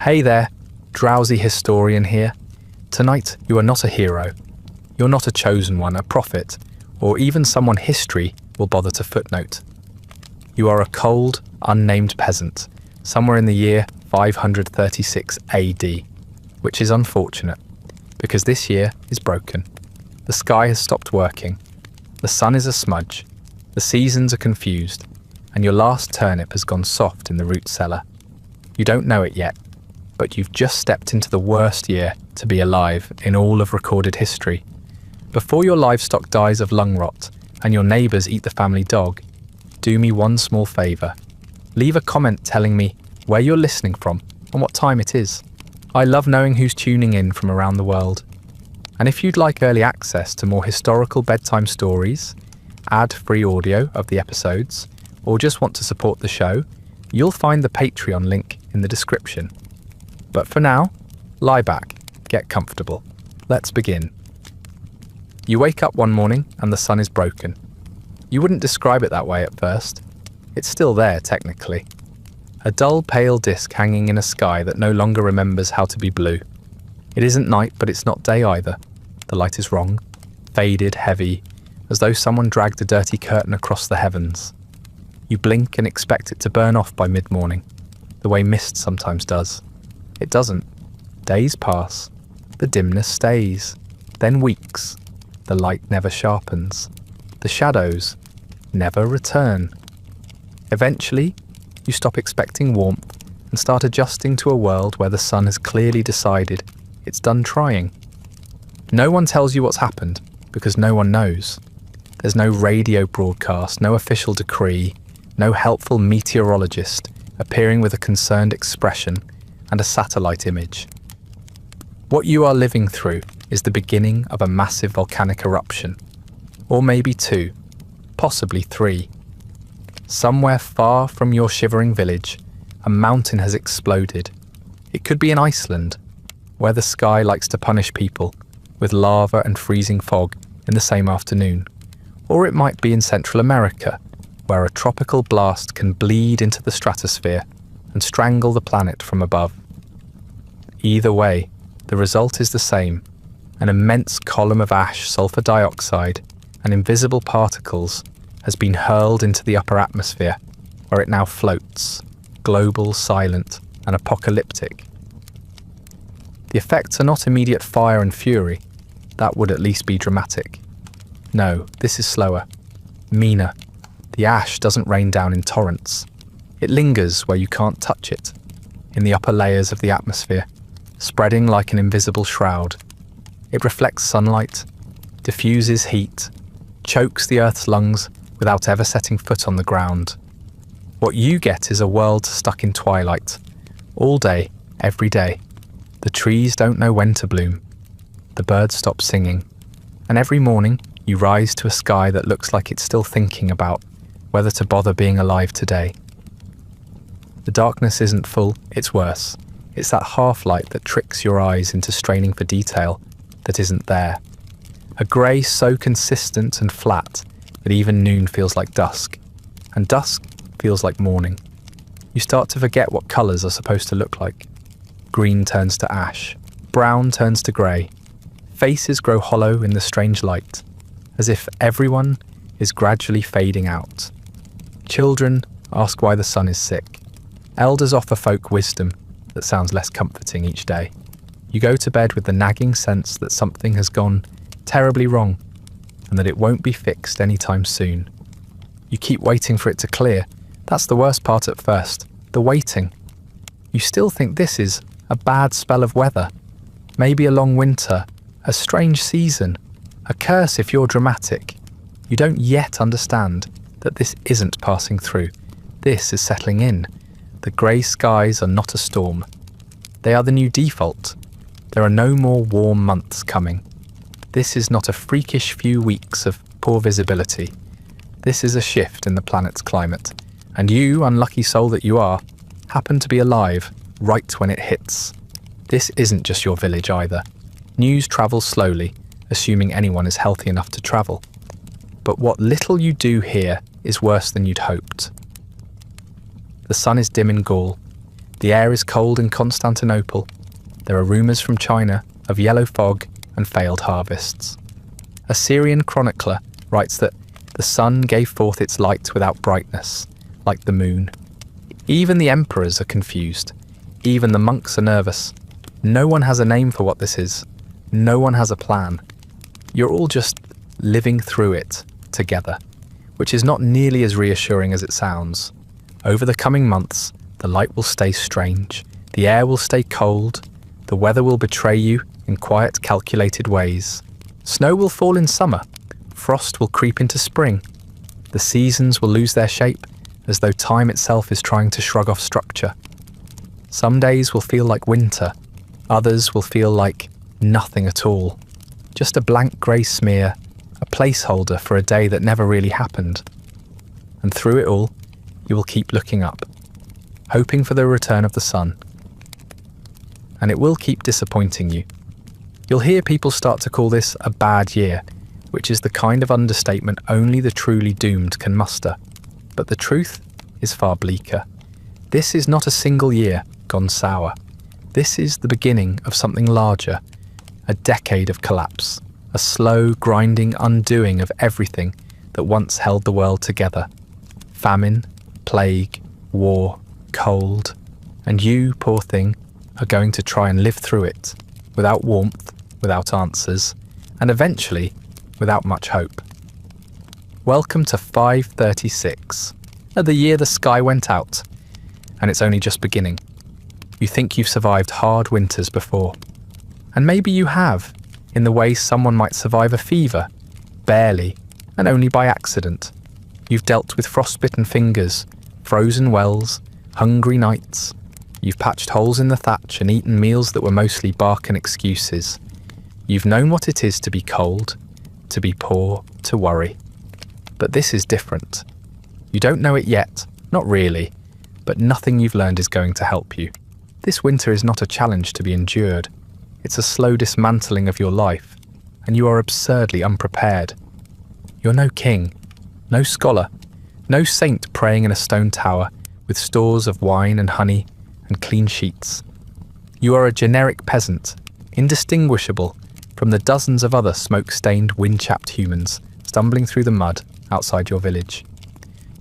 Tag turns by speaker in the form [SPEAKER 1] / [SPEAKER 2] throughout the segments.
[SPEAKER 1] Hey there, drowsy historian here. Tonight, you are not a hero. You're not a chosen one, a prophet, or even someone history will bother to footnote. You are a cold, unnamed peasant, somewhere in the year 536 AD, which is unfortunate, because this year is broken. The sky has stopped working, the sun is a smudge, the seasons are confused, and your last turnip has gone soft in the root cellar. You don't know it yet, but you've just stepped into the worst year to be alive in all of recorded history. Before your livestock dies of lung rot and your neighbours eat the family dog, do me one small favour. Leave a comment telling me where you're listening from and what time it is. I love knowing who's tuning in from around the world. And if you'd like early access to more historical bedtime stories, ad-free audio of the episodes, or just want to support the show, you'll find the Patreon link in the description. But for now, lie back, get comfortable. Let's begin. You wake up one morning and the sun is broken. You wouldn't describe it that way at first. It's still there, technically. A dull, pale disk hanging in a sky that no longer remembers how to be blue. It isn't night, but it's not day either. The light is wrong, faded, heavy, as though someone dragged a dirty curtain across the heavens. You blink and expect it to burn off by mid-morning, the way mist sometimes does. It doesn't. Days pass. The dimness stays. Then weeks. The light never sharpens. The shadows never return. Eventually, you stop expecting warmth and start adjusting to a world where the sun has clearly decided it's done trying. No one tells you what's happened because no one knows. There's no radio broadcast, no official decree, no helpful meteorologist appearing with a concerned expression and a satellite image. What you are living through is the beginning of a massive volcanic eruption, or maybe two, possibly three. Somewhere far from your shivering village, a mountain has exploded. It could be in Iceland, where the sky likes to punish people with lava and freezing fog in the same afternoon. Or it might be in Central America, where a tropical blast can bleed into the stratosphere and strangle the planet from above. Either way, the result is the same: an immense column of ash, sulfur dioxide, and invisible particles has been hurled into the upper atmosphere, where it now floats, global, silent, and apocalyptic. The effects are not immediate fire and fury. That would at least be dramatic. No, this is slower, meaner. The ash doesn't rain down in torrents. It lingers where you can't touch it, in the upper layers of the atmosphere, spreading like an invisible shroud. It reflects sunlight, diffuses heat, chokes the Earth's lungs without ever setting foot on the ground. What you get is a world stuck in twilight, all day, every day. The trees don't know when to bloom. The birds stop singing. And every morning, you rise to a sky that looks like it's still thinking about whether to bother being alive today. The darkness isn't full, it's worse. It's that half-light that tricks your eyes into straining for detail that isn't there. A grey so consistent and flat that even noon feels like dusk, and dusk feels like morning. You start to forget what colours are supposed to look like. Green turns to ash, brown turns to grey. Faces grow hollow in the strange light, as if everyone is gradually fading out. Children ask why the sun is sick. Elders offer folk wisdom that sounds less comforting each day. You go to bed with the nagging sense that something has gone terribly wrong and that it won't be fixed anytime soon. You keep waiting for it to clear. That's the worst part at first, the waiting. You still think this is a bad spell of weather, maybe a long winter, a strange season, a curse if you're dramatic. You don't yet understand that this isn't passing through. This is settling in. The grey skies are not a storm. They are the new default. There are no more warm months coming. This is not a freakish few weeks of poor visibility. This is a shift in the planet's climate. And you, unlucky soul that you are, happen to be alive right when it hits. This isn't just your village either. News travels slowly, assuming anyone is healthy enough to travel. But what little you do here is worse than you'd hoped. The sun is dim in Gaul. The air is cold in Constantinople. There are rumours from China of yellow fog and failed harvests. A Syrian chronicler writes that the sun gave forth its light without brightness, like the moon. Even the emperors are confused. Even the monks are nervous. No one has a name for what this is. No one has a plan. You're all just living through it together, which is not nearly as reassuring as it sounds. Over the coming months, the light will stay strange, the air will stay cold, the weather will betray you in quiet, calculated ways. Snow will fall in summer, frost will creep into spring. The seasons will lose their shape, as though time itself is trying to shrug off structure. Some days will feel like winter, others will feel like nothing at all. Just a blank grey smear, a placeholder for a day that never really happened. And through it all, you will keep looking up, hoping for the return of the sun. And it will keep disappointing you. You'll hear people start to call this a bad year, which is the kind of understatement only the truly doomed can muster. But the truth is far bleaker. This is not a single year gone sour. This is the beginning of something larger, a decade of collapse, a slow, grinding undoing of everything that once held the world together. Famine, plague, war, cold, and you, poor thing, are going to try and live through it, without warmth, without answers, and eventually without much hope. Welcome to 536, the year the sky went out, and it's only just beginning. You think you've survived hard winters before, and maybe you have, in the way someone might survive a fever, barely, and only by accident. You've dealt with frostbitten fingers, frozen wells, hungry nights. You've patched holes in the thatch and eaten meals that were mostly bark and excuses. You've known what it is to be cold, to be poor, to worry. But this is different. You don't know it yet, not really, but nothing you've learned is going to help you. This winter is not a challenge to be endured. It's a slow dismantling of your life, and you are absurdly unprepared. You're no king, no scholar, no saint praying in a stone tower with stores of wine and honey and clean sheets. You are a generic peasant, indistinguishable from the dozens of other smoke-stained, wind-chapped humans stumbling through the mud outside your village.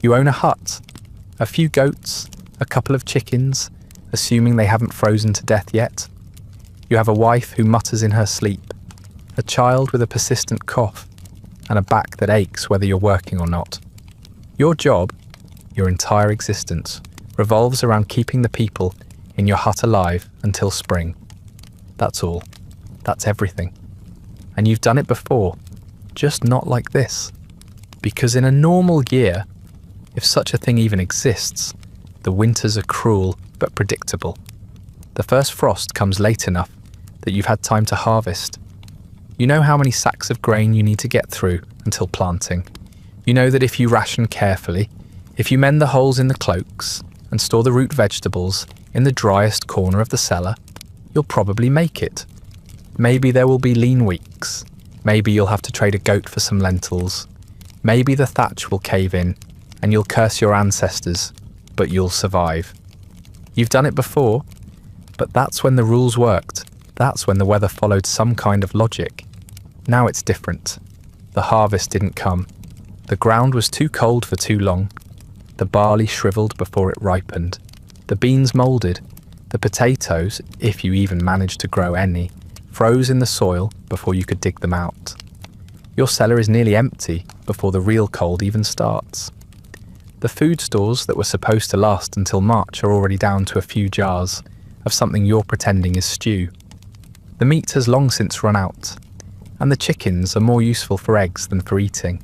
[SPEAKER 1] You own a hut, a few goats, a couple of chickens, assuming they haven't frozen to death yet. You have a wife who mutters in her sleep, a child with a persistent cough, and a back that aches whether you're working or not. Your job, your entire existence, revolves around keeping the people in your hut alive until spring. That's all. That's everything. And you've done it before, just not like this. Because in a normal year, if such a thing even exists, the winters are cruel but predictable. The first frost comes late enough that you've had time to harvest. You know how many sacks of grain you need to get through until planting. You know that if you ration carefully, if you mend the holes in the cloaks and store the root vegetables in the driest corner of the cellar, you'll probably make it. Maybe there will be lean weeks. Maybe you'll have to trade a goat for some lentils. Maybe the thatch will cave in and you'll curse your ancestors, but you'll survive. You've done it before, but that's when the rules worked. That's when the weather followed some kind of logic. Now it's different. The harvest didn't come. The ground was too cold for too long. The barley shriveled before it ripened. The beans moulded. The potatoes, if you even managed to grow any, froze in the soil before you could dig them out. Your cellar is nearly empty before the real cold even starts. The food stores that were supposed to last until March are already down to a few jars of something you're pretending is stew. The meat has long since run out, and the chickens are more useful for eggs than for eating,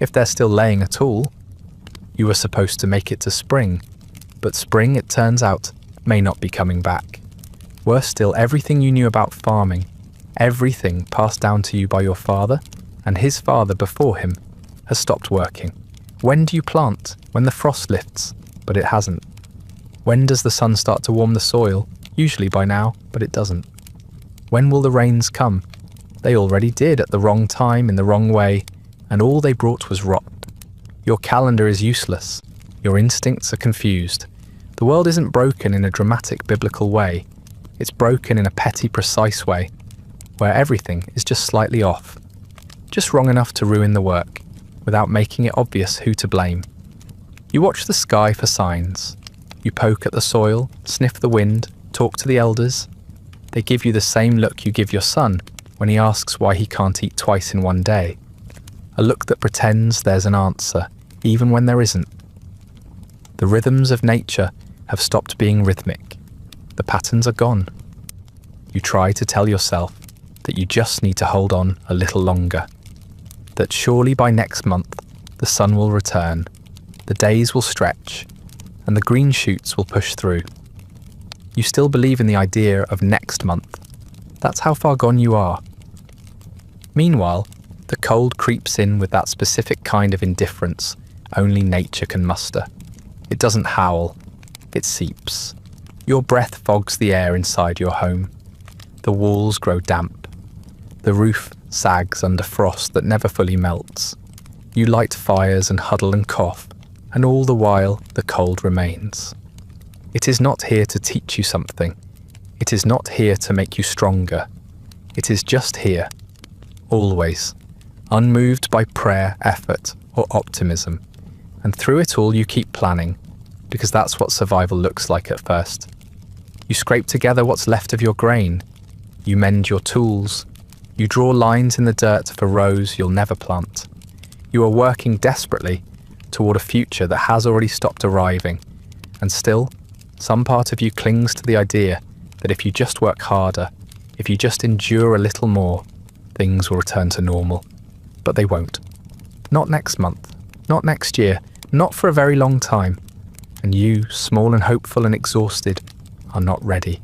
[SPEAKER 1] if they're still laying at all. You were supposed to make it to spring, but spring, it turns out, may not be coming back. Worse still, everything you knew about farming, everything passed down to you by your father and his father before him, has stopped working. When do you plant? When the frost lifts, but it hasn't. When does the sun start to warm the soil? Usually by now, but it doesn't. When will the rains come? They already did, at the wrong time, in the wrong way, and all they brought was rot. Your calendar is useless. Your instincts are confused. The world isn't broken in a dramatic biblical way. It's broken in a petty, precise way, where everything is just slightly off, just wrong enough to ruin the work, without making it obvious who to blame. You watch the sky for signs. You poke at the soil, sniff the wind, talk to the elders. They give you the same look you give your son when he asks why he can't eat twice in one day. A look that pretends there's an answer, even when there isn't. The rhythms of nature have stopped being rhythmic. The patterns are gone. You try to tell yourself that you just need to hold on a little longer. That surely by next month, the sun will return, the days will stretch, and the green shoots will push through. You still believe in the idea of next month. That's how far gone you are. Meanwhile, the cold creeps in with that specific kind of indifference only nature can muster. It doesn't howl, it seeps. Your breath fogs the air inside your home. The walls grow damp. The roof sags under frost that never fully melts. You light fires and huddle and cough, and all the while the cold remains. It is not here to teach you something. It is not here to make you stronger. It is just here, always, unmoved by prayer, effort, or optimism. And through it all you keep planning, because that's what survival looks like at first. You scrape together what's left of your grain. You mend your tools. You draw lines in the dirt for rows you'll never plant. You are working desperately toward a future that has already stopped arriving. And still, some part of you clings to the idea that if you just work harder, if you just endure a little more, things will return to normal. But they won't. Not next month. Not next year. Not for a very long time. And you, small and hopeful and exhausted, are not ready.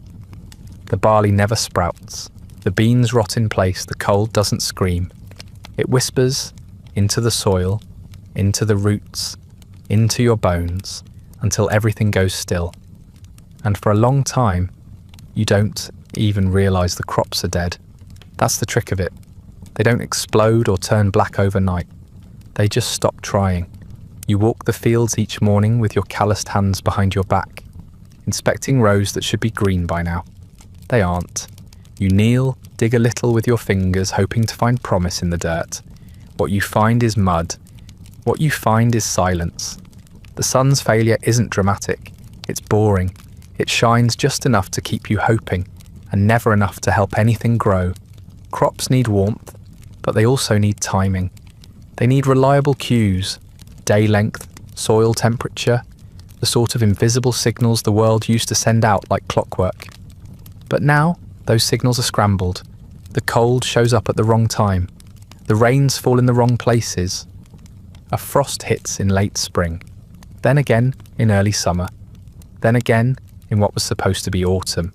[SPEAKER 1] The barley never sprouts. The beans rot in place. The cold doesn't scream. It whispers into the soil, into the roots, into your bones, until everything goes still. And for a long time, you don't even realize the crops are dead. That's the trick of it. They don't explode or turn black overnight. They just stop trying. You walk the fields each morning with your calloused hands behind your back, inspecting rows that should be green by now. They aren't. You kneel, dig a little with your fingers, hoping to find promise in the dirt. What you find is mud. What you find is silence. The sun's failure isn't dramatic. It's boring. It shines just enough to keep you hoping, and never enough to help anything grow. Crops need warmth, but they also need timing. They need reliable cues, day length, soil temperature, the sort of invisible signals the world used to send out like clockwork. But now, those signals are scrambled. The cold shows up at the wrong time. The rains fall in the wrong places. A frost hits in late spring, then again in early summer, then again in what was supposed to be autumn.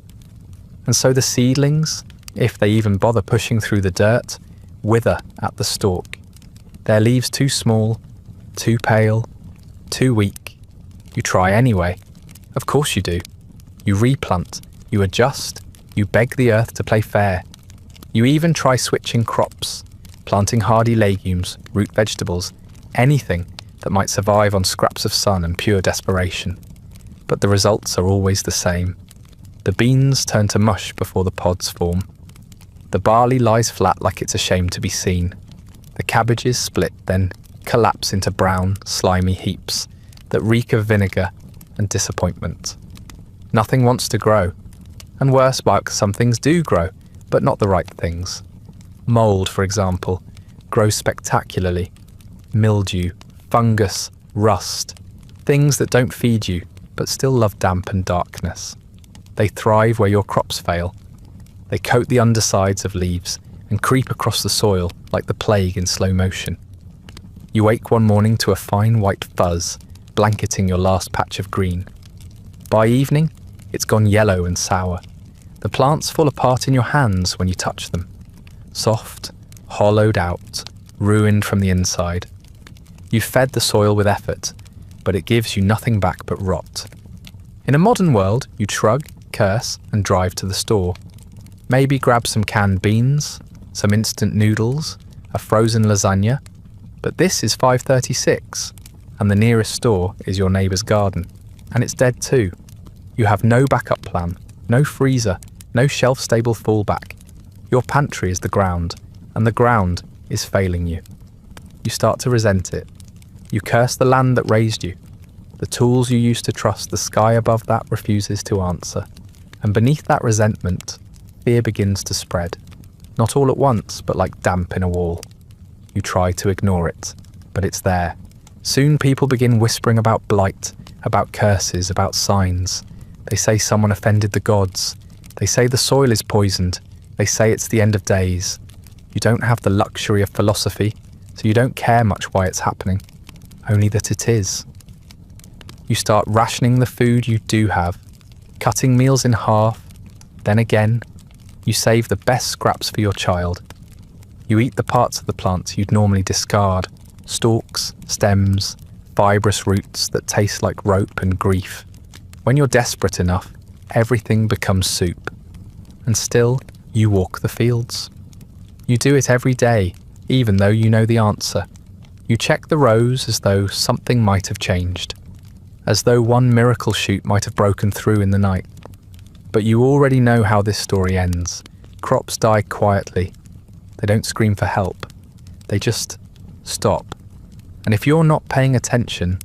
[SPEAKER 1] And so the seedlings, if they even bother pushing through the dirt, wither at the stalk. Their leaves too small, too pale, too weak. You try anyway. Of course you do. You replant, you adjust, you beg the earth to play fair. You even try switching crops, planting hardy legumes, root vegetables, anything that might survive on scraps of sun and pure desperation. But the results are always the same. The beans turn to mush before the pods form. The barley lies flat like it's ashamed to be seen. The cabbages split, then collapse into brown, slimy heaps that reek of vinegar and disappointment. Nothing wants to grow. And worse, some things do grow, but not the right things. Mold, for example, grows spectacularly. Mildew, fungus, rust, things that don't feed you, but still love damp and darkness. They thrive where your crops fail. They coat the undersides of leaves and creep across the soil like the plague in slow motion. You wake one morning to a fine white fuzz blanketing your last patch of green. By evening, it's gone yellow and sour. The plants fall apart in your hands when you touch them. Soft, hollowed out, ruined from the inside. You've fed the soil with effort, but it gives you nothing back but rot. In a modern world, you'd shrug, curse, and drive to the store. Maybe grab some canned beans, some instant noodles, a frozen lasagna. But this is 5:36, and the nearest store is your neighbour's garden. And it's dead too. You have no backup plan, no freezer, no shelf-stable fallback. Your pantry is the ground, and the ground is failing you. You start to resent it. You curse the land that raised you. The tools you used to trust, the sky above that refuses to answer. And beneath that resentment, fear begins to spread. Not all at once, but like damp in a wall. You try to ignore it, but it's there. Soon people begin whispering about blight, about curses, about signs. They say someone offended the gods. They say the soil is poisoned. They say it's the end of days. You don't have the luxury of philosophy, so you don't care much why it's happening, only that it is. You start rationing the food you do have, cutting meals in half. Then again, you save the best scraps for your child. You eat the parts of the plants you'd normally discard, stalks, stems, fibrous roots that taste like rope and grief. When you're desperate enough, everything becomes soup. And still, you walk the fields. You do it every day, even though you know the answer. You check the rows as though something might have changed, as though one miracle shoot might have broken through in the night. But you already know how this story ends. Crops die quietly. They don't scream for help. They just stop. And if you're not paying attention,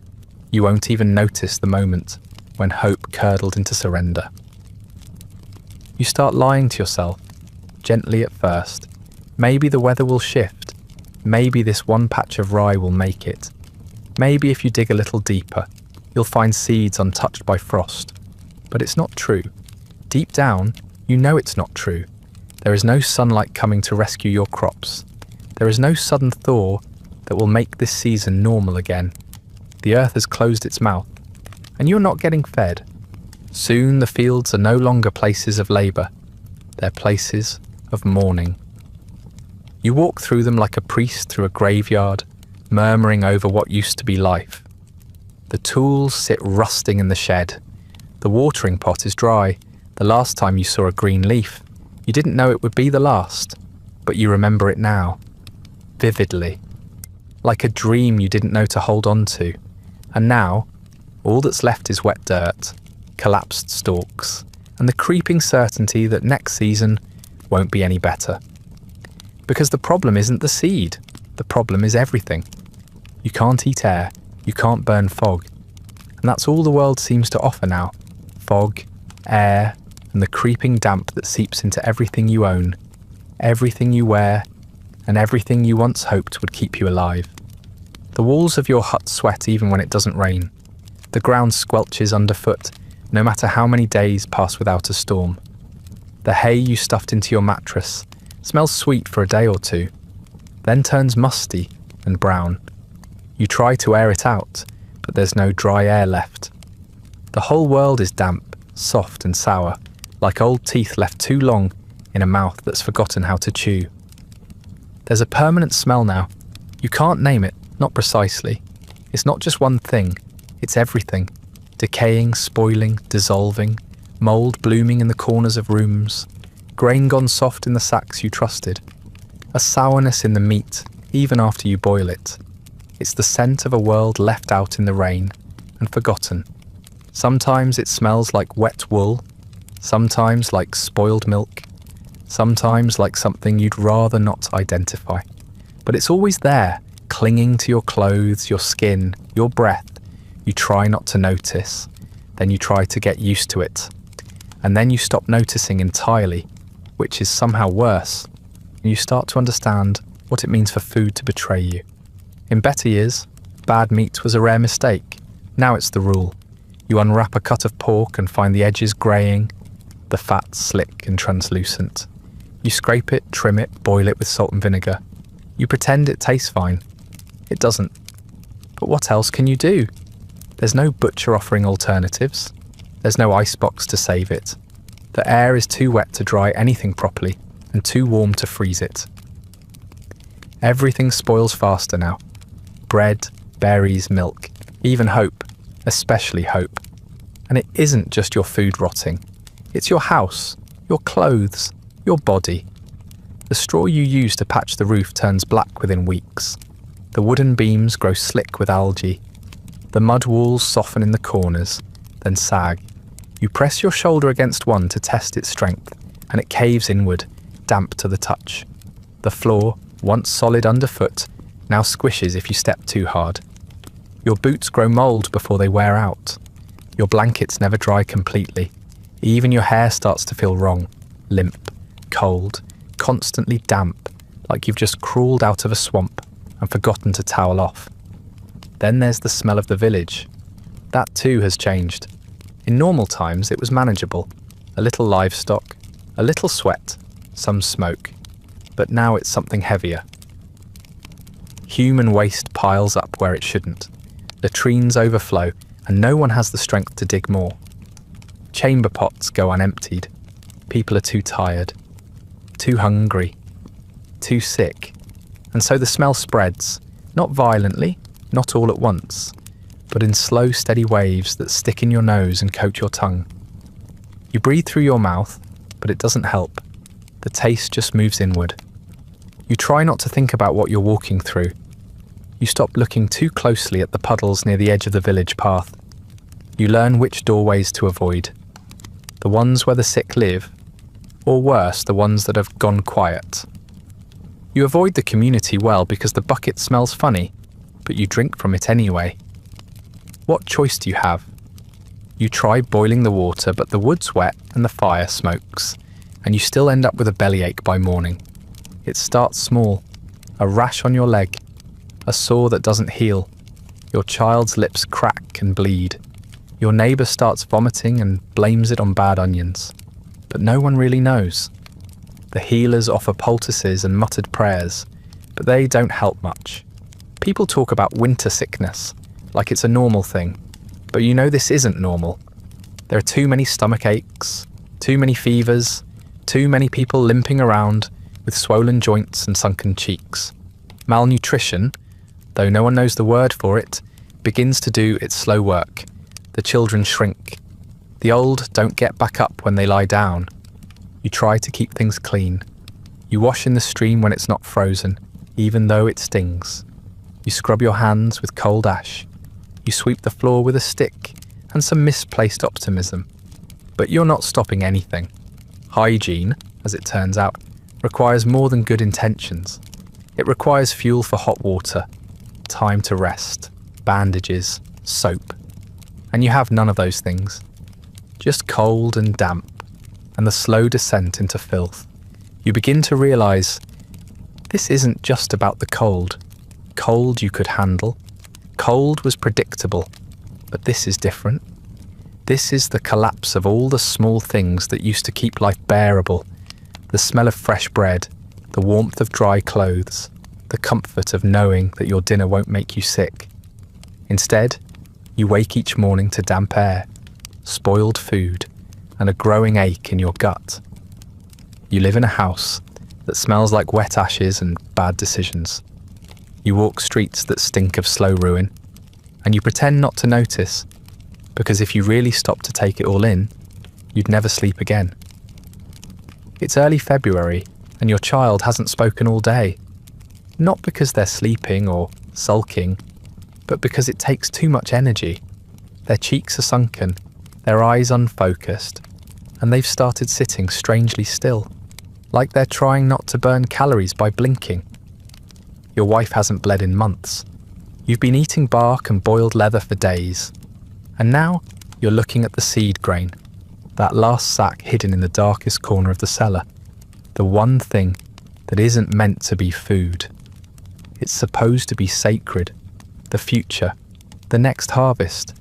[SPEAKER 1] you won't even notice the moment when hope curdled into surrender. You start lying to yourself, gently at first. Maybe the weather will shift. Maybe this one patch of rye will make it. Maybe if you dig a little deeper, you'll find seeds untouched by frost. But it's not true. Deep down, you know it's not true. There is no sunlight coming to rescue your crops. There is no sudden thaw that will make this season normal again. The earth has closed its mouth, and you're not getting fed. Soon the fields are no longer places of labour. They're places of mourning. You walk through them like a priest through a graveyard, murmuring over what used to be life. The tools sit rusting in the shed. The watering pot is dry. The last time you saw a green leaf, you didn't know it would be the last, but you remember it now, vividly, like a dream you didn't know to hold on to. And now, all that's left is wet dirt, collapsed stalks, and the creeping certainty that next season won't be any better. Because the problem isn't the seed, the problem is everything. You can't eat air, you can't burn fog, and that's all the world seems to offer now. Fog, air, and the creeping damp that seeps into everything you own, everything you wear, and everything you once hoped would keep you alive. The walls of your hut sweat even when it doesn't rain. The ground squelches underfoot, no matter how many days pass without a storm. The hay you stuffed into your mattress smells sweet for a day or two, then turns musty and brown. You try to air it out, but there's no dry air left. The whole world is damp, soft and sour, like old teeth left too long in a mouth that's forgotten how to chew. There's a permanent smell now. You can't name it, not precisely. It's not just one thing, it's everything. Decaying, spoiling, dissolving, mould blooming in the corners of rooms, grain gone soft in the sacks you trusted, a sourness in the meat, even after you boil it. It's the scent of a world left out in the rain and forgotten. Sometimes it smells like wet wool, sometimes like spoiled milk, sometimes like something you'd rather not identify. But it's always there, clinging to your clothes, your skin, your breath. You try not to notice, then you try to get used to it. And then you stop noticing entirely, which is somehow worse, and you start to understand what it means for food to betray you. In better years, bad meat was a rare mistake. Now it's the rule. You unwrap a cut of pork and find the edges greying, the fat slick and translucent. You scrape it, trim it, boil it with salt and vinegar. You pretend it tastes fine. It doesn't. But what else can you do? There's no butcher offering alternatives. There's no icebox to save it. The air is too wet to dry anything properly and too warm to freeze it. Everything spoils faster now. Bread, berries, milk, even hope, especially hope. And it isn't just your food rotting. It's your house, your clothes, your body. The straw you use to patch the roof turns black within weeks. The wooden beams grow slick with algae. The mud walls soften in the corners, then sag. You press your shoulder against one to test its strength, and it caves inward, damp to the touch. The floor, once solid underfoot, now squishes if you step too hard. Your boots grow mould before they wear out. Your blankets never dry completely. Even your hair starts to feel wrong, limp, cold, constantly damp, like you've just crawled out of a swamp and forgotten to towel off. Then there's the smell of the village. That too has changed. In normal times it was manageable. A little livestock, a little sweat, some smoke. But now it's something heavier. Human waste piles up where it shouldn't. Latrines overflow, and no one has the strength to dig more. Chamber pots go unemptied. People are too tired, too hungry, too sick. And so the smell spreads, not violently, not all at once, but in slow, steady waves that stick in your nose and coat your tongue. You breathe through your mouth, but it doesn't help. The taste just moves inward. You try not to think about what you're walking through. You stop looking too closely at the puddles near the edge of the village path. You learn which doorways to avoid. The ones where the sick live, or worse, the ones that have gone quiet. You avoid the community well because the bucket smells funny, but you drink from it anyway. What choice do you have? You try boiling the water, but the wood's wet and the fire smokes, and you still end up with a bellyache by morning. It starts small, a rash on your leg, a sore that doesn't heal. Your child's lips crack and bleed. Your neighbour starts vomiting and blames it on bad onions. But no one really knows. The healers offer poultices and muttered prayers, but they don't help much. People talk about winter sickness, like it's a normal thing, but you know this isn't normal. There are too many stomach aches, too many fevers, too many people limping around with swollen joints and sunken cheeks. Malnutrition, though no one knows the word for it, begins to do its slow work. The children shrink. The old don't get back up when they lie down. You try to keep things clean. You wash in the stream when it's not frozen, even though it stings. You scrub your hands with cold ash. You sweep the floor with a stick and some misplaced optimism. But you're not stopping anything. Hygiene, as it turns out, requires more than good intentions. It requires fuel for hot water, time to rest, bandages, soap. And you have none of those things. Just cold and damp, and the slow descent into filth. You begin to realise this isn't just about the cold. Cold you could handle. Cold was predictable, but this is different. This is the collapse of all the small things that used to keep life bearable. The smell of fresh bread, the warmth of dry clothes, the comfort of knowing that your dinner won't make you sick. Instead, you wake each morning to damp air, spoiled food, and a growing ache in your gut. You live in a house that smells like wet ashes and bad decisions. You walk streets that stink of slow ruin, and you pretend not to notice, because if you really stopped to take it all in, you'd never sleep again. It's early February, and your child hasn't spoken all day. Not because they're sleeping or sulking, but because it takes too much energy. Their cheeks are sunken, their eyes unfocused, and they've started sitting strangely still, like they're trying not to burn calories by blinking. Your wife hasn't bled in months. You've been eating bark and boiled leather for days, and now you're looking at the seed grain, that last sack hidden in the darkest corner of the cellar, the one thing that isn't meant to be food. It's supposed to be sacred, the future, the next harvest.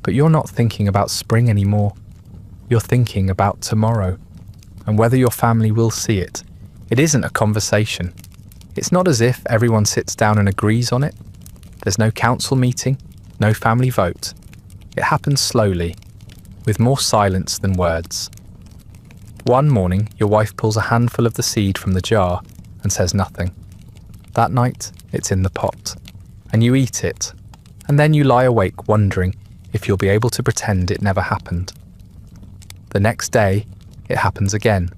[SPEAKER 1] But you're not thinking about spring anymore. You're thinking about tomorrow, and whether your family will see it. It isn't a conversation. It's not as if everyone sits down and agrees on it. There's no council meeting, no family vote. It happens slowly, with more silence than words. One morning, your wife pulls a handful of the seed from the jar and says nothing. That night, it's in the pot, and you eat it, and then you lie awake wondering if you'll be able to pretend it never happened. The next day, it happens again.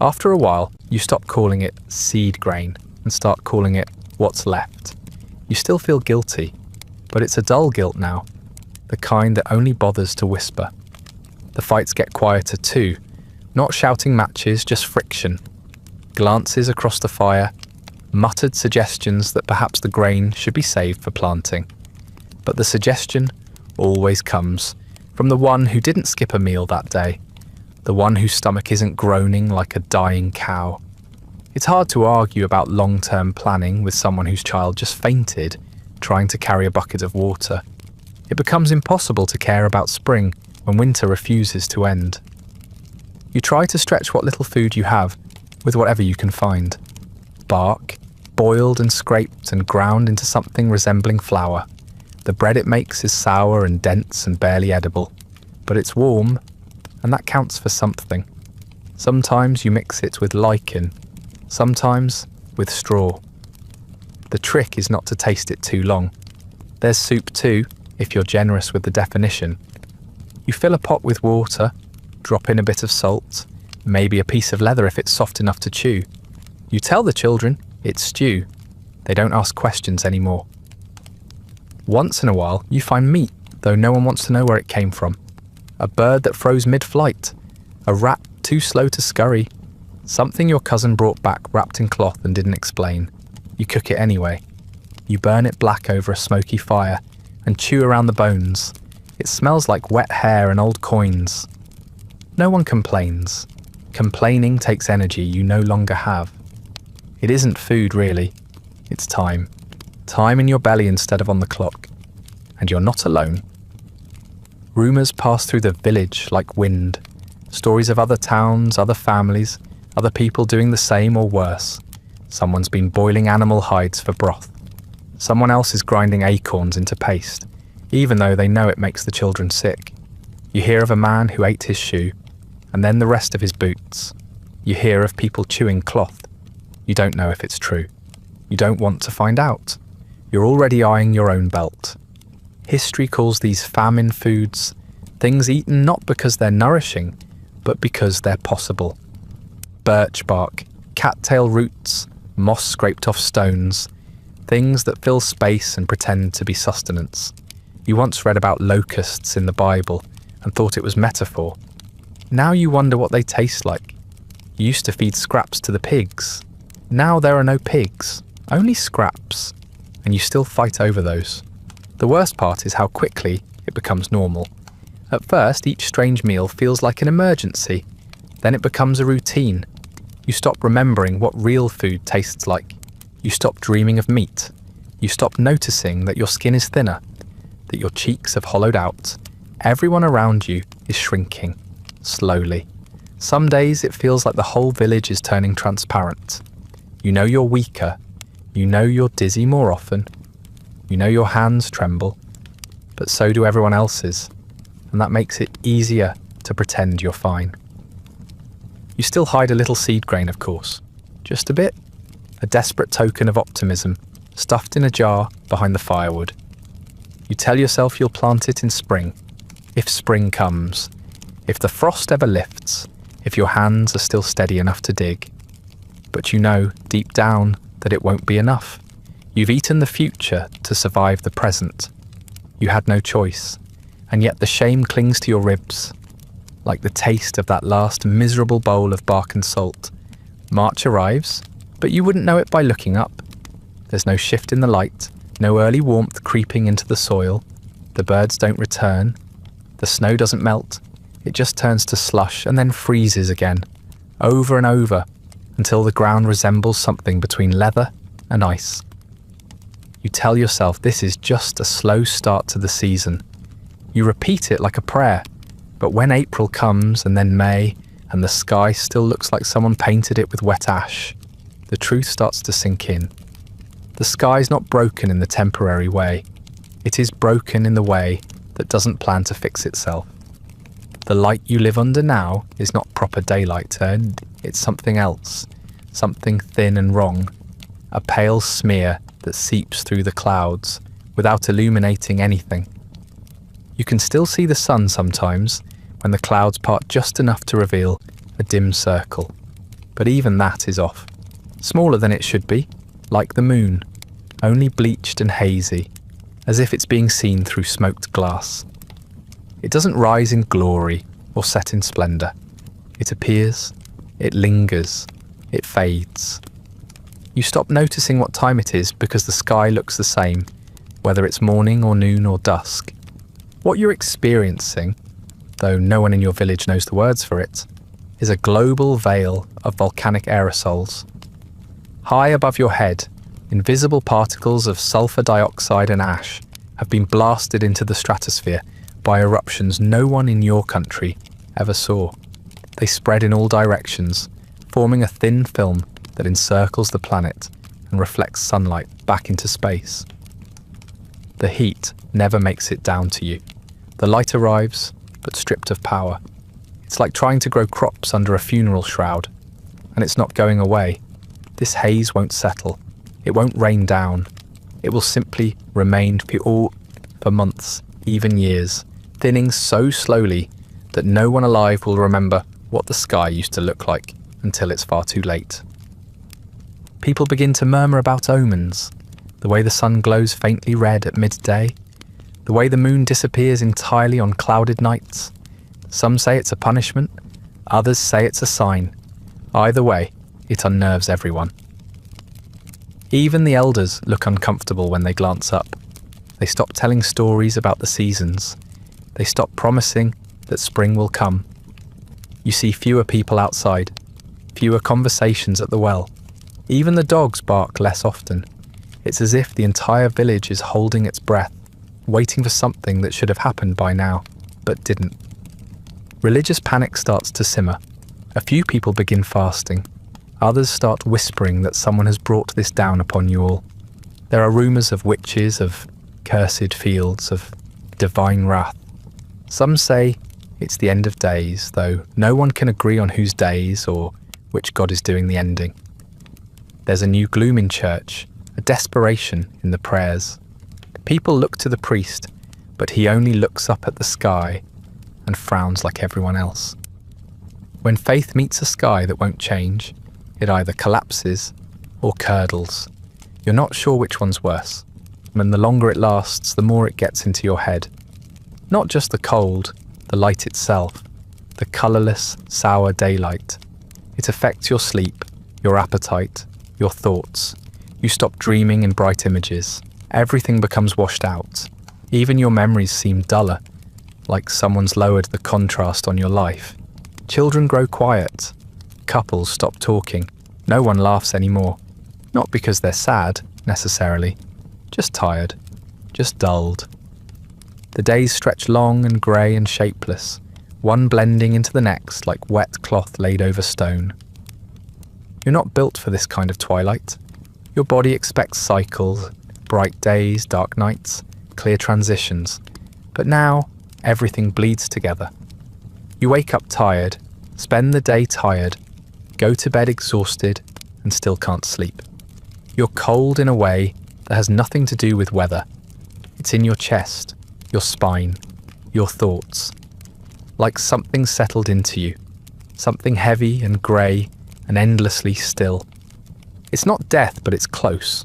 [SPEAKER 1] After a while, you stop calling it seed grain and start calling it what's left. You still feel guilty, but it's a dull guilt now, the kind that only bothers to whisper. The fights get quieter too. Not shouting matches, just friction. Glances across the fire, muttered suggestions that perhaps the grain should be saved for planting. But the suggestion always comes from the one who didn't skip a meal that day, the one whose stomach isn't groaning like a dying cow. It's hard to argue about long-term planning with someone whose child just fainted trying to carry a bucket of water. It becomes impossible to care about spring when winter refuses to end. You try to stretch what little food you have with whatever you can find. Bark, boiled and scraped and ground into something resembling flour. The bread it makes is sour and dense and barely edible, but it's warm, and that counts for something. Sometimes you mix it with lichen, sometimes with straw. The trick is not to taste it too long. There's soup too, if you're generous with the definition. You fill a pot with water, drop in a bit of salt, maybe a piece of leather if it's soft enough to chew. You tell the children it's stew. They don't ask questions anymore. Once in a while, you find meat, though no one wants to know where it came from. A bird that froze mid-flight. A rat too slow to scurry. Something your cousin brought back wrapped in cloth and didn't explain. You cook it anyway. You burn it black over a smoky fire and chew around the bones. It smells like wet hair and old coins. No one complains. Complaining takes energy you no longer have. It isn't food, really. It's time. Time in your belly instead of on the clock. And you're not alone. Rumours pass through the village like wind. Stories of other towns, other families, other people doing the same or worse. Someone's been boiling animal hides for broth. Someone else is grinding acorns into paste, even though they know it makes the children sick. You hear of a man who ate his shoe, and then the rest of his boots. You hear of people chewing cloth. You don't know if it's true. You don't want to find out. You're already eyeing your own belt. History calls these famine foods things eaten not because they're nourishing, but because they're possible. Birch bark, cattail roots, moss scraped off stones, things that fill space and pretend to be sustenance. You once read about locusts in the Bible and thought it was metaphor. Now you wonder what they taste like. You used to feed scraps to the pigs. Now there are no pigs, only scraps, and you still fight over those. The worst part is how quickly it becomes normal. At first, each strange meal feels like an emergency. Then it becomes a routine. You stop remembering what real food tastes like. You stop dreaming of meat. You stop noticing that your skin is thinner, that your cheeks have hollowed out. Everyone around you is shrinking, slowly. Some days it feels like the whole village is turning transparent. You know you're weaker. You know you're dizzy more often. You know your hands tremble, but so do everyone else's, and that makes it easier to pretend you're fine. You still hide a little seed grain, of course. Just a bit. A desperate token of optimism, stuffed in a jar behind the firewood. You tell yourself you'll plant it in spring, if spring comes, if the frost ever lifts, if your hands are still steady enough to dig. But you know, deep down, that it won't be enough. You've eaten the future to survive the present. You had no choice, and yet the shame clings to your ribs, like the taste of that last miserable bowl of bark and salt. March arrives, but you wouldn't know it by looking up. There's no shift in the light, no early warmth creeping into the soil. The birds don't return. The snow doesn't melt. It just turns to slush and then freezes again, over and over, until the ground resembles something between leather and ice. You tell yourself this is just a slow start to the season. You repeat it like a prayer, but when April comes and then May, and the sky still looks like someone painted it with wet ash, the truth starts to sink in. The sky's not broken in the temporary way. It is broken in the way that doesn't plan to fix itself. The light you live under now is not proper daylight, and it's something else, something thin and wrong, a pale smear that seeps through the clouds without illuminating anything. You can still see the sun sometimes when the clouds part just enough to reveal a dim circle, but even that is off. Smaller than it should be, like the moon, only bleached and hazy, as if it's being seen through smoked glass. It doesn't rise in glory, or set in splendour. It appears, it lingers, it fades. You stop noticing what time it is because the sky looks the same, whether it's morning or noon or dusk. What you're experiencing, though no one in your village knows the words for it, is a global veil of volcanic aerosols. High above your head, invisible particles of sulfur dioxide and ash have been blasted into the stratosphere by eruptions no one in your country ever saw. They spread in all directions, forming a thin film that encircles the planet and reflects sunlight back into space. The heat never makes it down to you. The light arrives, but stripped of power. It's like trying to grow crops under a funeral shroud, and it's not going away. This haze won't settle. It won't rain down. It will simply remain pure for months, even years, thinning so slowly that no one alive will remember what the sky used to look like until it's far too late. People begin to murmur about omens, the way the sun glows faintly red at midday, the way the moon disappears entirely on clouded nights. Some say it's a punishment, others say it's a sign. Either way, it unnerves everyone. Even the elders look uncomfortable when they glance up. They stop telling stories about the seasons. They stop promising that spring will come. You see fewer people outside, fewer conversations at the well. Even the dogs bark less often. It's as if the entire village is holding its breath, waiting for something that should have happened by now, but didn't. Religious panic starts to simmer. A few people begin fasting. Others start whispering that someone has brought this down upon you all. There are rumours of witches, of cursed fields, of divine wrath. Some say it's the end of days, though no one can agree on whose days or which god is doing the ending. There's a new gloom in church, a desperation in the prayers. People look to the priest, but he only looks up at the sky and frowns like everyone else. When faith meets a sky that won't change, it either collapses or curdles. You're not sure which one's worse, and the longer it lasts, the more it gets into your head. Not just the cold, the light itself, the colourless, sour daylight. It affects your sleep, your appetite, your thoughts. You stop dreaming in bright images. Everything becomes washed out. Even your memories seem duller, like someone's lowered the contrast on your life. Children grow quiet. Couples stop talking. No one laughs anymore. Not because they're sad, necessarily. Just tired. Just dulled. The days stretch long and grey and shapeless, one blending into the next like wet cloth laid over stone. You're not built for this kind of twilight. Your body expects cycles, bright days, dark nights, clear transitions. But now, everything bleeds together. You wake up tired, spend the day tired, go to bed exhausted, and still can't sleep. You're cold in a way that has nothing to do with weather. It's in your chest, your spine, your thoughts. Like something settled into you. Something heavy and grey and endlessly still. It's not death, but it's close.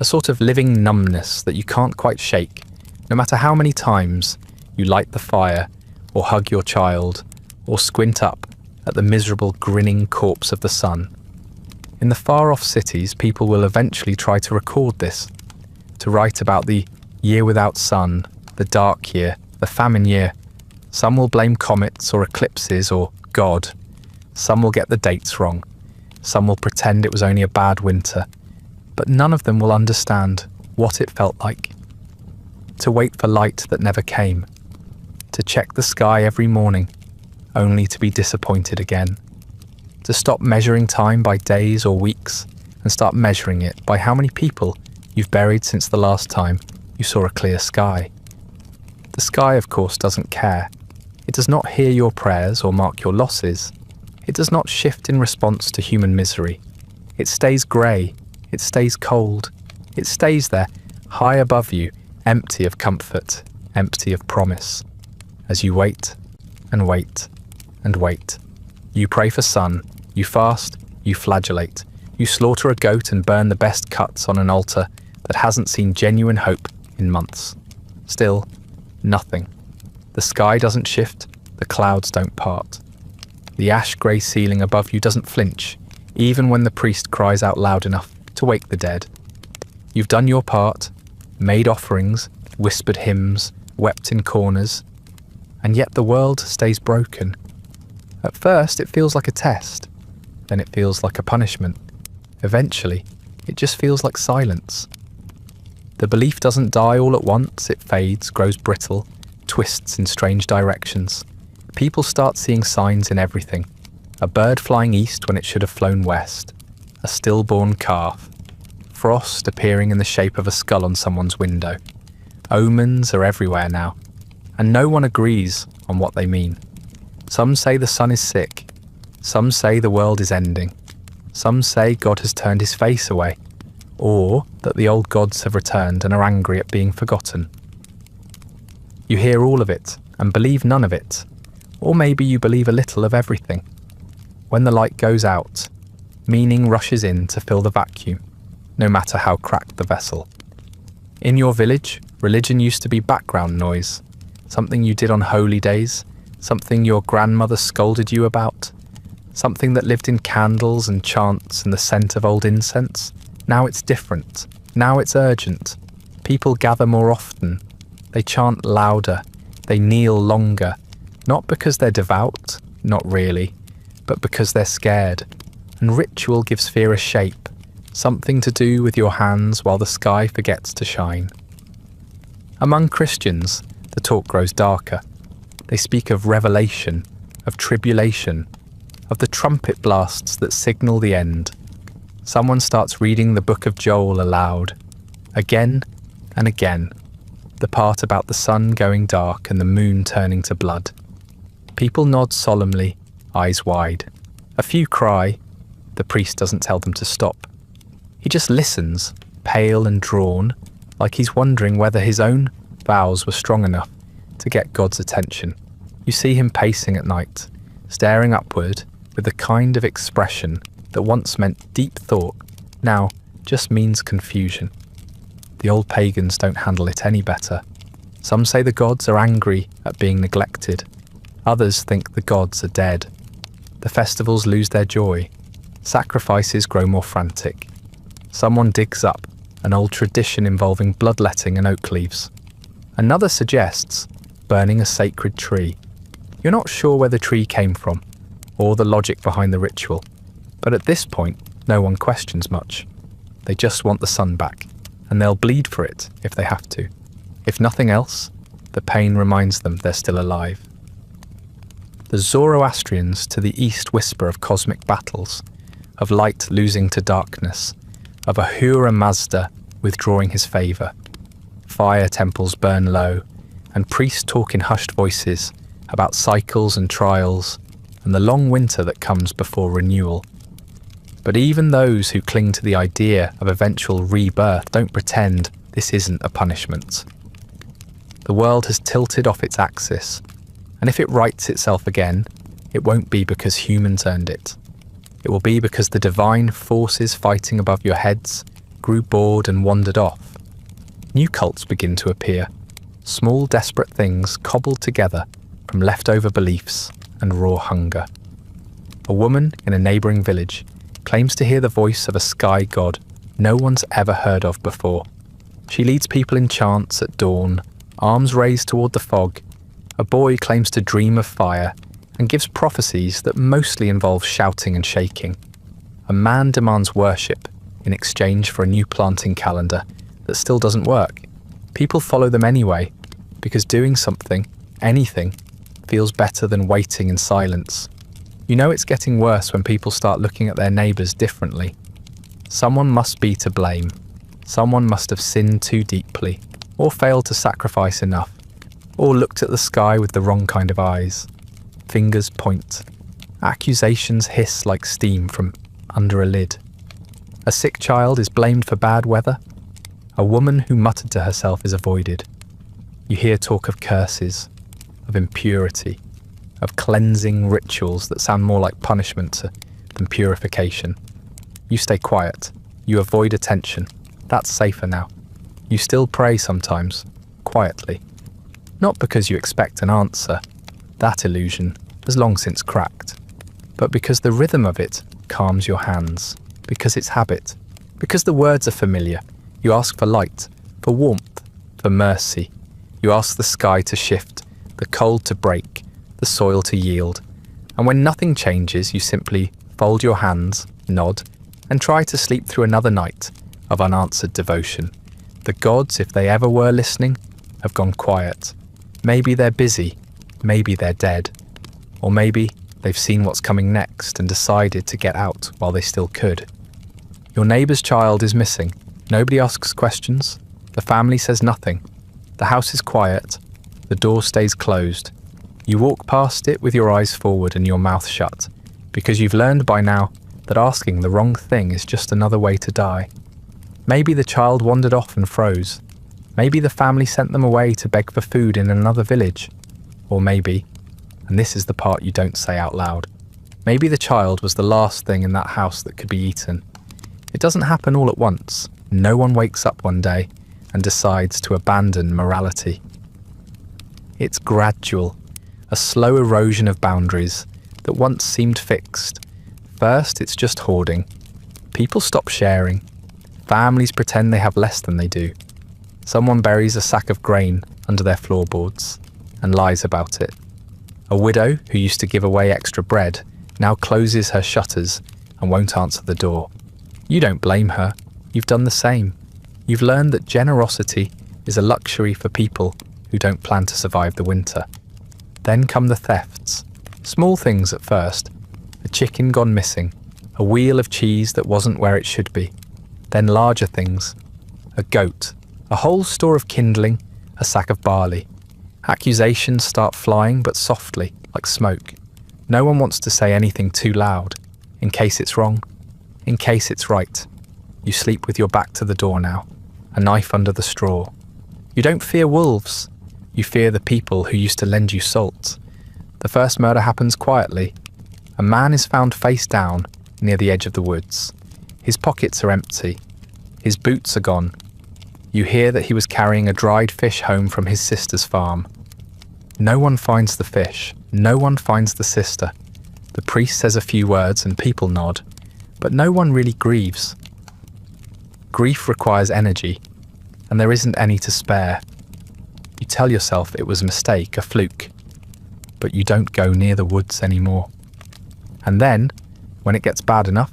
[SPEAKER 1] A sort of living numbness that you can't quite shake, no matter how many times you light the fire, or hug your child, or squint up at the miserable grinning corpse of the sun. In the far-off cities, people will eventually try to record this, to write about the year without sun, the dark year, the famine year. Some will blame comets or eclipses or God. Some will get the dates wrong. Some will pretend it was only a bad winter. But none of them will understand what it felt like. To wait for light that never came. To check the sky every morning, only to be disappointed again. To stop measuring time by days or weeks and start measuring it by how many people you've buried since the last time you saw a clear sky. The sky, of course, doesn't care. It does not hear your prayers or mark your losses. It does not shift in response to human misery. It stays grey. It stays cold. It stays there, high above you, empty of comfort, empty of promise. As you wait and wait and wait. You pray for sun. You fast. You flagellate. You slaughter a goat and burn the best cuts on an altar that hasn't seen genuine hope in months. Still, nothing. The sky doesn't shift. The clouds don't part. The ash-grey ceiling above you doesn't flinch, even when the priest cries out loud enough to wake the dead. You've done your part, made offerings, whispered hymns, wept in corners, and yet the world stays broken. At first it feels like a test, then it feels like a punishment. Eventually, it just feels like silence. The belief doesn't die all at once, it fades, grows brittle, twists in strange directions. People start seeing signs in everything. A bird flying east when it should have flown west. A stillborn calf. Frost appearing in the shape of a skull on someone's window. Omens are everywhere now, and no one agrees on what they mean. Some say the sun is sick. Some say the world is ending. Some say God has turned his face away, or that the old gods have returned and are angry at being forgotten. You hear all of it and believe none of it, or maybe you believe a little of everything. When the light goes out, meaning rushes in to fill the vacuum, no matter how cracked the vessel. In your village, religion used to be background noise, something you did on holy days, something your grandmother scolded you about, something that lived in candles and chants and the scent of old incense. Now it's different. Now it's urgent. People gather more often. They chant louder. They kneel longer. Not because they're devout, not really, but because they're scared. And ritual gives fear a shape, something to do with your hands while the sky forgets to shine. Among Christians, the talk grows darker. They speak of revelation, of tribulation, of the trumpet blasts that signal the end. Someone starts reading the book of Joel aloud, again and again, the part about the sun going dark and the moon turning to blood. People nod solemnly, eyes wide. A few cry. The priest doesn't tell them to stop. He just listens, pale and drawn, like he's wondering whether his own vows were strong enough to get God's attention. You see him pacing at night, staring upward with the kind of expression that once meant deep thought, now just means confusion. The old pagans don't handle it any better. Some say the gods are angry at being neglected. Others think the gods are dead. The festivals lose their joy. Sacrifices grow more frantic. Someone digs up an old tradition involving bloodletting and oak leaves. Another suggests burning a sacred tree. You're not sure where the tree came from, or the logic behind the ritual, but at this point, no one questions much. They just want the sun back, and they'll bleed for it if they have to. If nothing else, the pain reminds them they're still alive. The Zoroastrians to the east whisper of cosmic battles, of light losing to darkness, of Ahura Mazda withdrawing his favour. Fire temples burn low, and priests talk in hushed voices about cycles and trials, and the long winter that comes before renewal. But even those who cling to the idea of eventual rebirth don't pretend this isn't a punishment. The world has tilted off its axis, and if it rights itself again, it won't be because humans earned it. It will be because the divine forces fighting above your heads grew bored and wandered off. New cults begin to appear, small desperate things cobbled together from leftover beliefs and raw hunger. A woman in a neighbouring village claims to hear the voice of a sky god no one's ever heard of before. She leads people in chants at dawn, arms raised toward the fog. A boy claims to dream of fire and gives prophecies that mostly involve shouting and shaking. A man demands worship in exchange for a new planting calendar that still doesn't work. People follow them anyway, because doing something, anything, feels better than waiting in silence. You know it's getting worse when people start looking at their neighbours differently. Someone must be to blame. Someone must have sinned too deeply, or failed to sacrifice enough, or looked at the sky with the wrong kind of eyes. Fingers point. Accusations hiss like steam from under a lid. A sick child is blamed for bad weather. A woman who muttered to herself is avoided. You hear talk of curses, of impurity, of cleansing rituals that sound more like punishment than purification. You stay quiet. You avoid attention. That's safer now. You still pray sometimes, quietly. Not because you expect an answer, That illusion has long since cracked. But because the rhythm of it calms your hands, because it's habit, because the words are familiar, you ask for light, for warmth, for mercy. You ask the sky to shift, the cold to break, the soil to yield. And when nothing changes, you simply fold your hands, nod, and try to sleep through another night of unanswered devotion. The gods, if they ever were listening, have gone quiet. Maybe they're busy, maybe they're dead, or maybe they've seen what's coming next and decided to get out while they still could. Your neighbour's child is missing. Nobody asks questions. The family says nothing. The house is quiet. The door stays closed. You walk past it with your eyes forward and your mouth shut, because you've learned by now that asking the wrong thing is just another way to die. Maybe the child wandered off and froze. Maybe the family sent them away to beg for food in another village. Or maybe, and this is the part you don't say out loud, maybe the child was the last thing in that house that could be eaten. It doesn't happen all at once. No one wakes up one day and decides to abandon morality. It's gradual, a slow erosion of boundaries that once seemed fixed. First, it's just hoarding. People stop sharing. Families pretend they have less than they do. Someone buries a sack of grain under their floorboards and lies about it. A widow who used to give away extra bread now closes her shutters and won't answer the door. You don't blame her. You've done the same. You've learned that generosity is a luxury for people who don't plan to survive the winter. Then come the thefts. Small things at first. A chicken gone missing. A wheel of cheese that wasn't where it should be. Then larger things. A goat. A whole store of kindling. A sack of barley. Accusations start flying, but softly, like smoke. No one wants to say anything too loud, in case it's wrong, in case it's right. You sleep with your back to the door now, a knife under the straw. You don't fear wolves. You fear the people who used to lend you salt. The first murder happens quietly. A man is found face down near the edge of the woods. His pockets are empty. His boots are gone. You hear that he was carrying a dried fish home from his sister's farm. No one finds the fish. No one finds the sister. The priest says a few words and people nod, but no one really grieves. Grief requires energy, and there isn't any to spare. You tell yourself it was a mistake, a fluke, but you don't go near the woods anymore. And then, when it gets bad enough,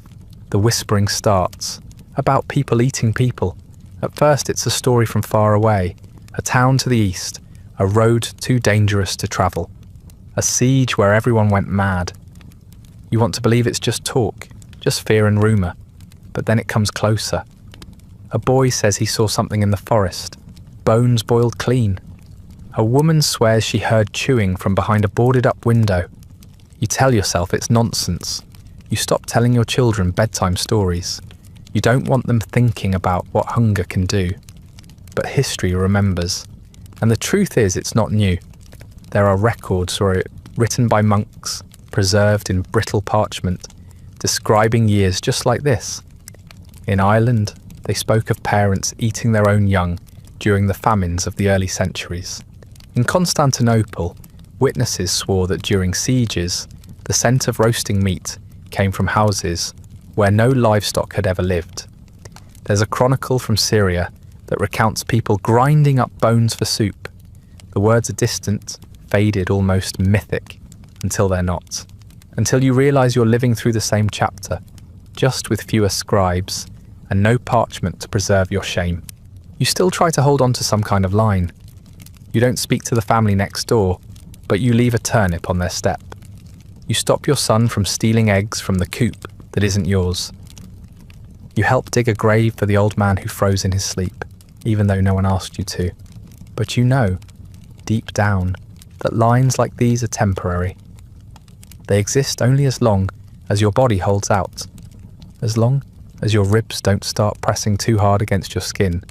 [SPEAKER 1] the whispering starts, about people eating people. At first it's a story from far away, a town to the east, a road too dangerous to travel, a siege where everyone went mad. You want to believe it's just talk, just fear and rumour, but then it comes closer. A boy says he saw something in the forest, bones boiled clean. A woman swears she heard chewing from behind a boarded-up window. You tell yourself it's nonsense. You stop telling your children bedtime stories. You don't want them thinking about what hunger can do. But history remembers. And the truth is, it's not new. There are records written by monks, preserved in brittle parchment, describing years just like this. In Ireland, they spoke of parents eating their own young during the famines of the early centuries. In Constantinople, witnesses swore that during sieges, the scent of roasting meat came from houses where no livestock had ever lived. There's a chronicle from Syria that recounts people grinding up bones for soup. The words are distant, faded, almost mythic, until they're not. Until you realise you're living through the same chapter, just with fewer scribes and no parchment to preserve your shame. You still try to hold on to some kind of line. You don't speak to the family next door, but you leave a turnip on their step. You stop your son from stealing eggs from the coop that isn't yours. You help dig a grave for the old man who froze in his sleep, even though no one asked you to. But you know, deep down, that lines like these are temporary. They exist only as long as your body holds out, as long as your ribs don't start pressing too hard against your skin,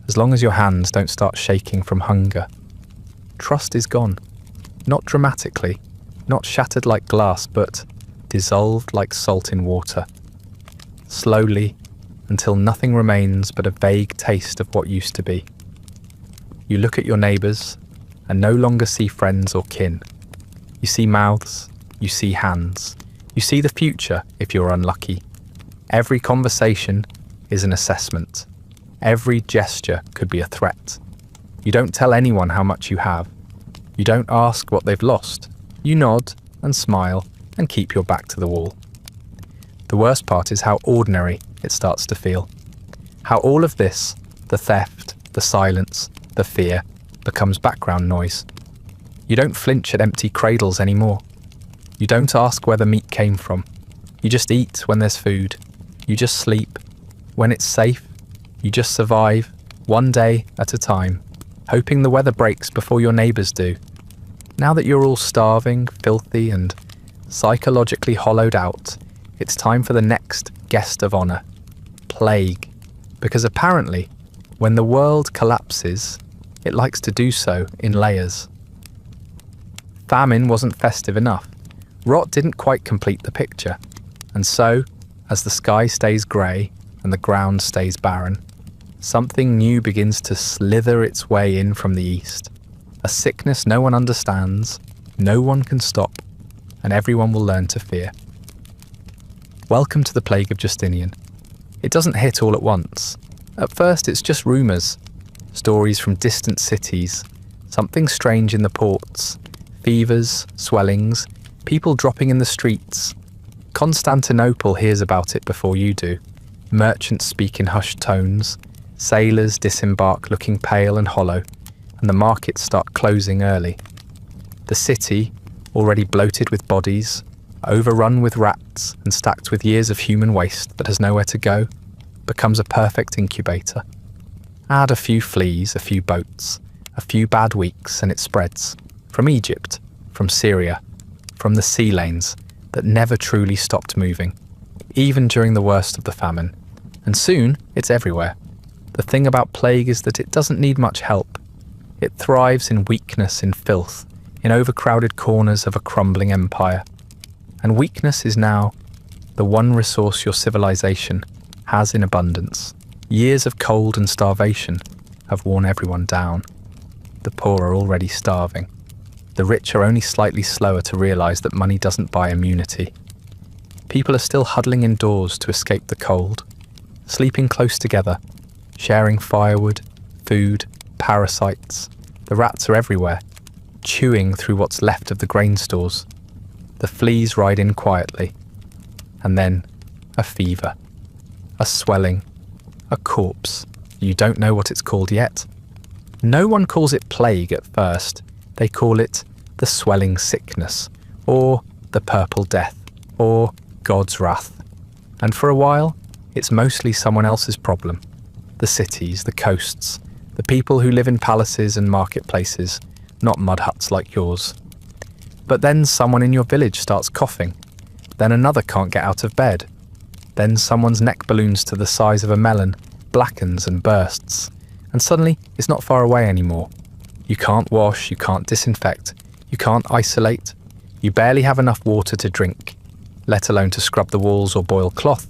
[SPEAKER 1] as long as your hands don't start shaking from hunger. Trust is gone, not dramatically, not shattered like glass, but dissolved like salt in water. Slowly, until nothing remains but a vague taste of what used to be. You look at your neighbours and no longer see friends or kin. You see mouths, you see hands, you see the future if you're unlucky. Every conversation is an assessment. Every gesture could be a threat. You don't tell anyone how much you have. You don't ask what they've lost. You nod and smile and keep your back to the wall. The worst part is how ordinary it starts to feel. How all of this, the theft, the silence, the fear, becomes background noise. You don't flinch at empty cradles anymore. You don't ask where the meat came from. You just eat when there's food. You just sleep. When it's safe, you just survive, one day at a time, hoping the weather breaks before your neighbours do. Now that you're all starving, filthy, and psychologically hollowed out, it's time for the next guest of honour, plague. Because apparently, when the world collapses, it likes to do so in layers. Famine wasn't festive enough. Rot didn't quite complete the picture. And so, as the sky stays grey and the ground stays barren, something new begins to slither its way in from the east. A sickness no one understands, no one can stop, and everyone will learn to fear. Welcome to the plague of Justinian. It doesn't hit all at once. At first it's just rumours, stories from distant cities, something strange in the ports, fevers, swellings, people dropping in the streets. Constantinople hears about it before you do. Merchants speak in hushed tones, sailors disembark looking pale and hollow, and the markets start closing early. The city, already bloated with bodies, overrun with rats and stacked with years of human waste that has nowhere to go, becomes a perfect incubator. Add a few fleas, a few boats, a few bad weeks, and it spreads. From Egypt, from Syria, from the sea lanes that never truly stopped moving, even during the worst of the famine. And soon, it's everywhere. The thing about plague is that it doesn't need much help. It thrives in weakness, in filth, in overcrowded corners of a crumbling empire. And weakness is now the one resource your civilization has in abundance. Years of cold and starvation have worn everyone down. The poor are already starving. The rich are only slightly slower to realize that money doesn't buy immunity. People are still huddling indoors to escape the cold, sleeping close together, sharing firewood, food, parasites. The rats are everywhere, chewing through what's left of the grain stores. The fleas ride in quietly. And then a fever, a swelling, a corpse. You don't know what it's called yet. No one calls it plague at first. They call it the swelling sickness, or the purple death, or God's wrath. And for a while, it's mostly someone else's problem. The cities, the coasts, the people who live in palaces and marketplaces, not mud huts like yours. But then someone in your village starts coughing. Then another can't get out of bed. Then someone's neck balloons to the size of a melon, blackens and bursts. And suddenly, it's not far away anymore. You can't wash, you can't disinfect, you can't isolate. You barely have enough water to drink, let alone to scrub the walls or boil cloth.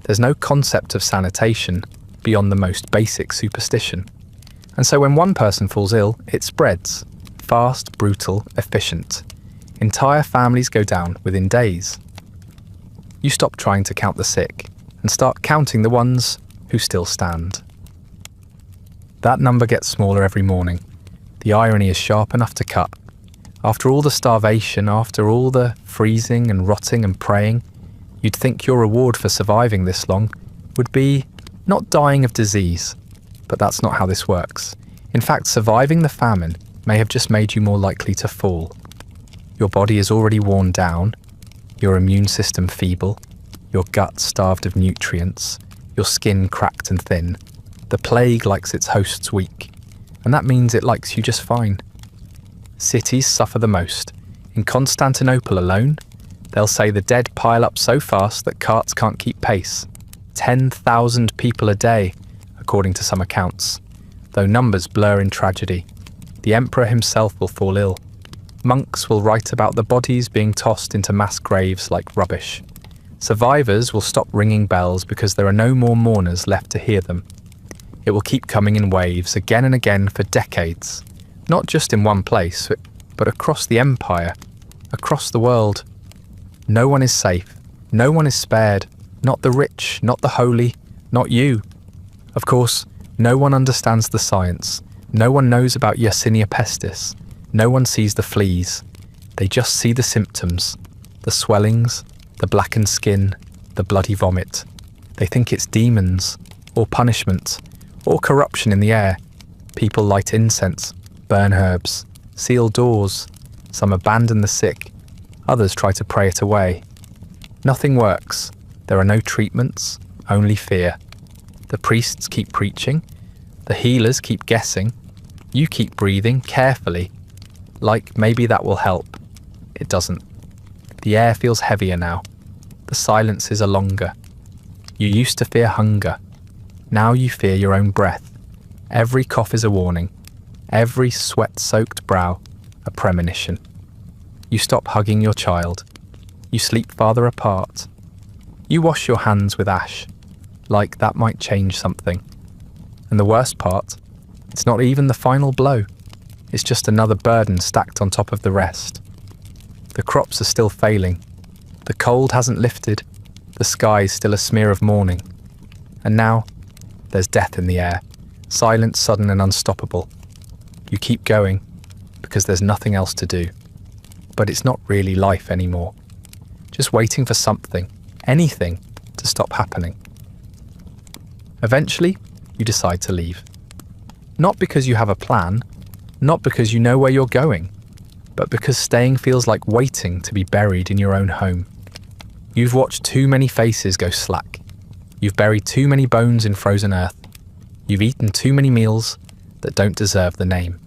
[SPEAKER 1] There's no concept of sanitation beyond the most basic superstition. And so when one person falls ill, it spreads. Fast, brutal, efficient. Entire families go down within days. You stop trying to count the sick and start counting the ones who still stand. That number gets smaller every morning. The irony is sharp enough to cut. After all the starvation, after all the freezing and rotting and praying, you'd think your reward for surviving this long would be not dying of disease. But that's not how this works. In fact, surviving the famine may have just made you more likely to fall. Your body is already worn down, your immune system feeble, your gut starved of nutrients, your skin cracked and thin. The plague likes its hosts weak, and that means it likes you just fine. Cities suffer the most. In Constantinople alone, they'll say the dead pile up so fast that carts can't keep pace. 10,000 people a day, according to some accounts. Though numbers blur in tragedy, the emperor himself will fall ill. Monks will write about the bodies being tossed into mass graves like rubbish. Survivors will stop ringing bells because there are no more mourners left to hear them. It will keep coming in waves again and again for decades, not just in one place, but across the empire. across the world. No one is safe. No one is spared. Not the rich, not the holy, not you. Of course, no one understands the science. No one knows about Yersinia pestis. No one sees the fleas. They just see the symptoms, the swellings, the blackened skin, the bloody vomit. They think it's demons, or punishment, or corruption in the air. People light incense, burn herbs, seal doors. Some abandon the sick. Others try to pray it away. Nothing works. There are no treatments, only fear. The priests keep preaching. The healers keep guessing. You keep breathing carefully, like maybe that will help. It doesn't. The air feels heavier now. The silences are longer. You used to fear hunger. Now you fear your own breath. Every cough is a warning. Every sweat-soaked brow, a premonition. You stop hugging your child. You sleep farther apart. You wash your hands with ash, like that might change something. And the worst part, it's not even the final blow. It's just another burden stacked on top of the rest. The crops are still failing. The cold hasn't lifted. The sky's still a smear of mourning. And now, there's death in the air, silent, sudden and unstoppable. You keep going, because there's nothing else to do. But it's not really life anymore. Just waiting for something, anything, to stop happening. Eventually, you decide to leave. Not because you have a plan, not because you know where you're going, but because staying feels like waiting to be buried in your own home. You've watched too many faces go slack. You've buried too many bones in frozen earth. You've eaten too many meals that don't deserve the name.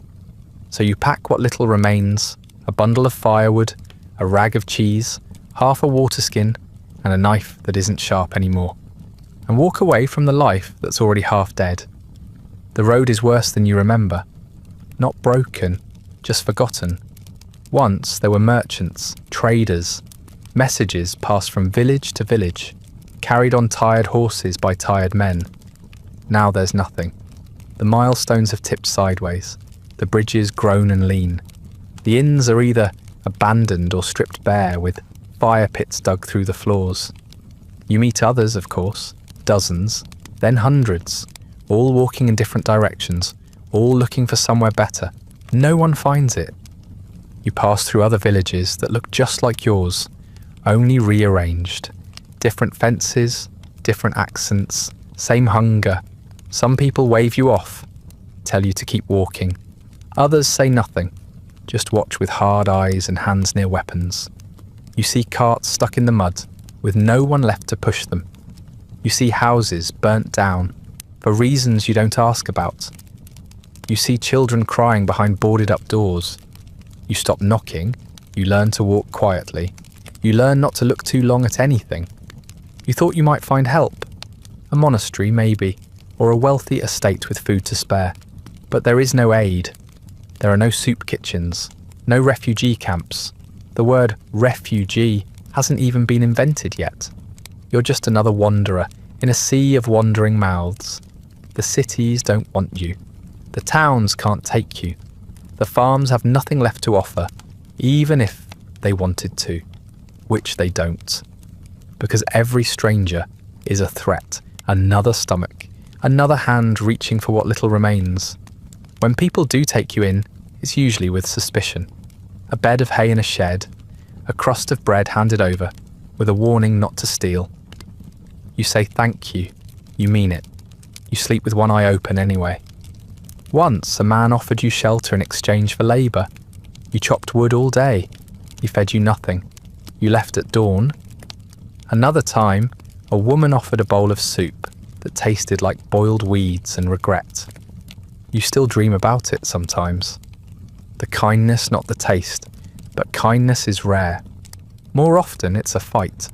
[SPEAKER 1] So you pack what little remains, a bundle of firewood, a rag of cheese, half a water skin, and a knife that isn't sharp anymore, and walk away from the life that's already half dead. The road is worse than you remember. Not broken, just forgotten. Once there were merchants, traders, messages passed from village to village, carried on tired horses by tired men. Now there's nothing. The milestones have tipped sideways, the bridges grown and lean. The inns are either abandoned or stripped bare, with fire pits dug through the floors. You meet others, of course, dozens, then hundreds, all walking in different directions, all looking for somewhere better. No one finds it. You pass through other villages that look just like yours, only rearranged. Different fences, different accents, same hunger. Some people wave you off, tell you to keep walking. Others say nothing, just watch with hard eyes and hands near weapons. You see carts stuck in the mud, with no one left to push them. You see houses burnt down, for reasons you don't ask about. You see children crying behind boarded up doors. You stop knocking, you learn to walk quietly. You learn not to look too long at anything. You thought you might find help. A monastery, maybe, or a wealthy estate with food to spare. But there is no aid. There are no soup kitchens, no refugee camps. The word refugee hasn't even been invented yet. You're just another wanderer in a sea of wandering mouths. The cities don't want you. The towns can't take you. The farms have nothing left to offer, even if they wanted to, which they don't. Because every stranger is a threat, another stomach, another hand reaching for what little remains. When people do take you in, it's usually with suspicion. A bed of hay in a shed, a crust of bread handed over, with a warning not to steal. You say thank you, you mean it. You sleep with one eye open anyway. Once a man offered you shelter in exchange for labour. You chopped wood all day. He fed you nothing. You left at dawn. Another time, a woman offered a bowl of soup that tasted like boiled weeds and regret. You still dream about it sometimes. The kindness, not the taste, but kindness is rare. More often it's a fight.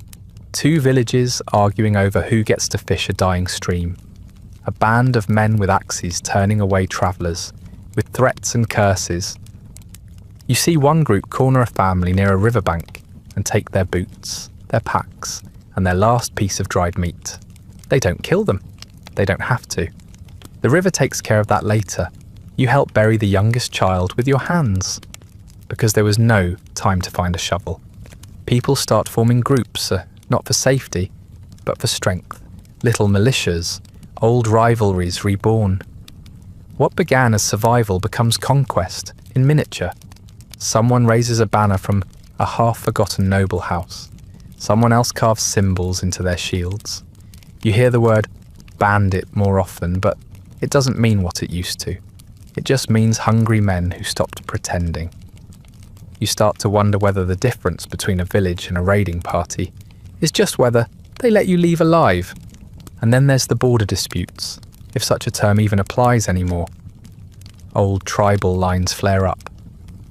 [SPEAKER 1] Two villages arguing over who gets to fish a dying stream. A band of men with axes turning away travellers, with threats and curses. You see one group corner a family near a riverbank and take their boots, their packs, and their last piece of dried meat. They don't kill them. They don't have to. The river takes care of that later. You help bury the youngest child with your hands. because there was no time to find a shovel. People start forming groups, not for safety, but for strength. Little militias, old rivalries reborn. What began as survival becomes conquest, in miniature. Someone raises a banner from a half-forgotten noble house. Someone else carves symbols into their shields. You hear the word bandit more often, but it doesn't mean what it used to. It just means hungry men who stopped pretending. You start to wonder whether the difference between a village and a raiding party is just whether they let you leave alive. And then there's the border disputes, if such a term even applies anymore. Old tribal lines flare up.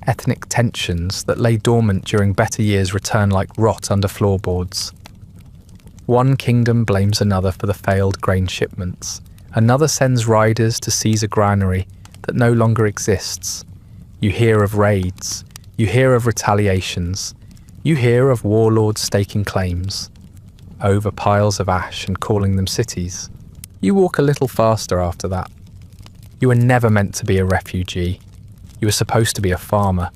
[SPEAKER 1] Ethnic tensions that lay dormant during better years return like rot under floorboards. One kingdom blames another for the failed grain shipments. Another sends riders to seize a granary that no longer exists. You hear of raids. You hear of retaliations. You hear of warlords staking claims over piles of ash and calling them cities. You walk a little faster after that. You were never meant to be a refugee. You were supposed to be a farmer.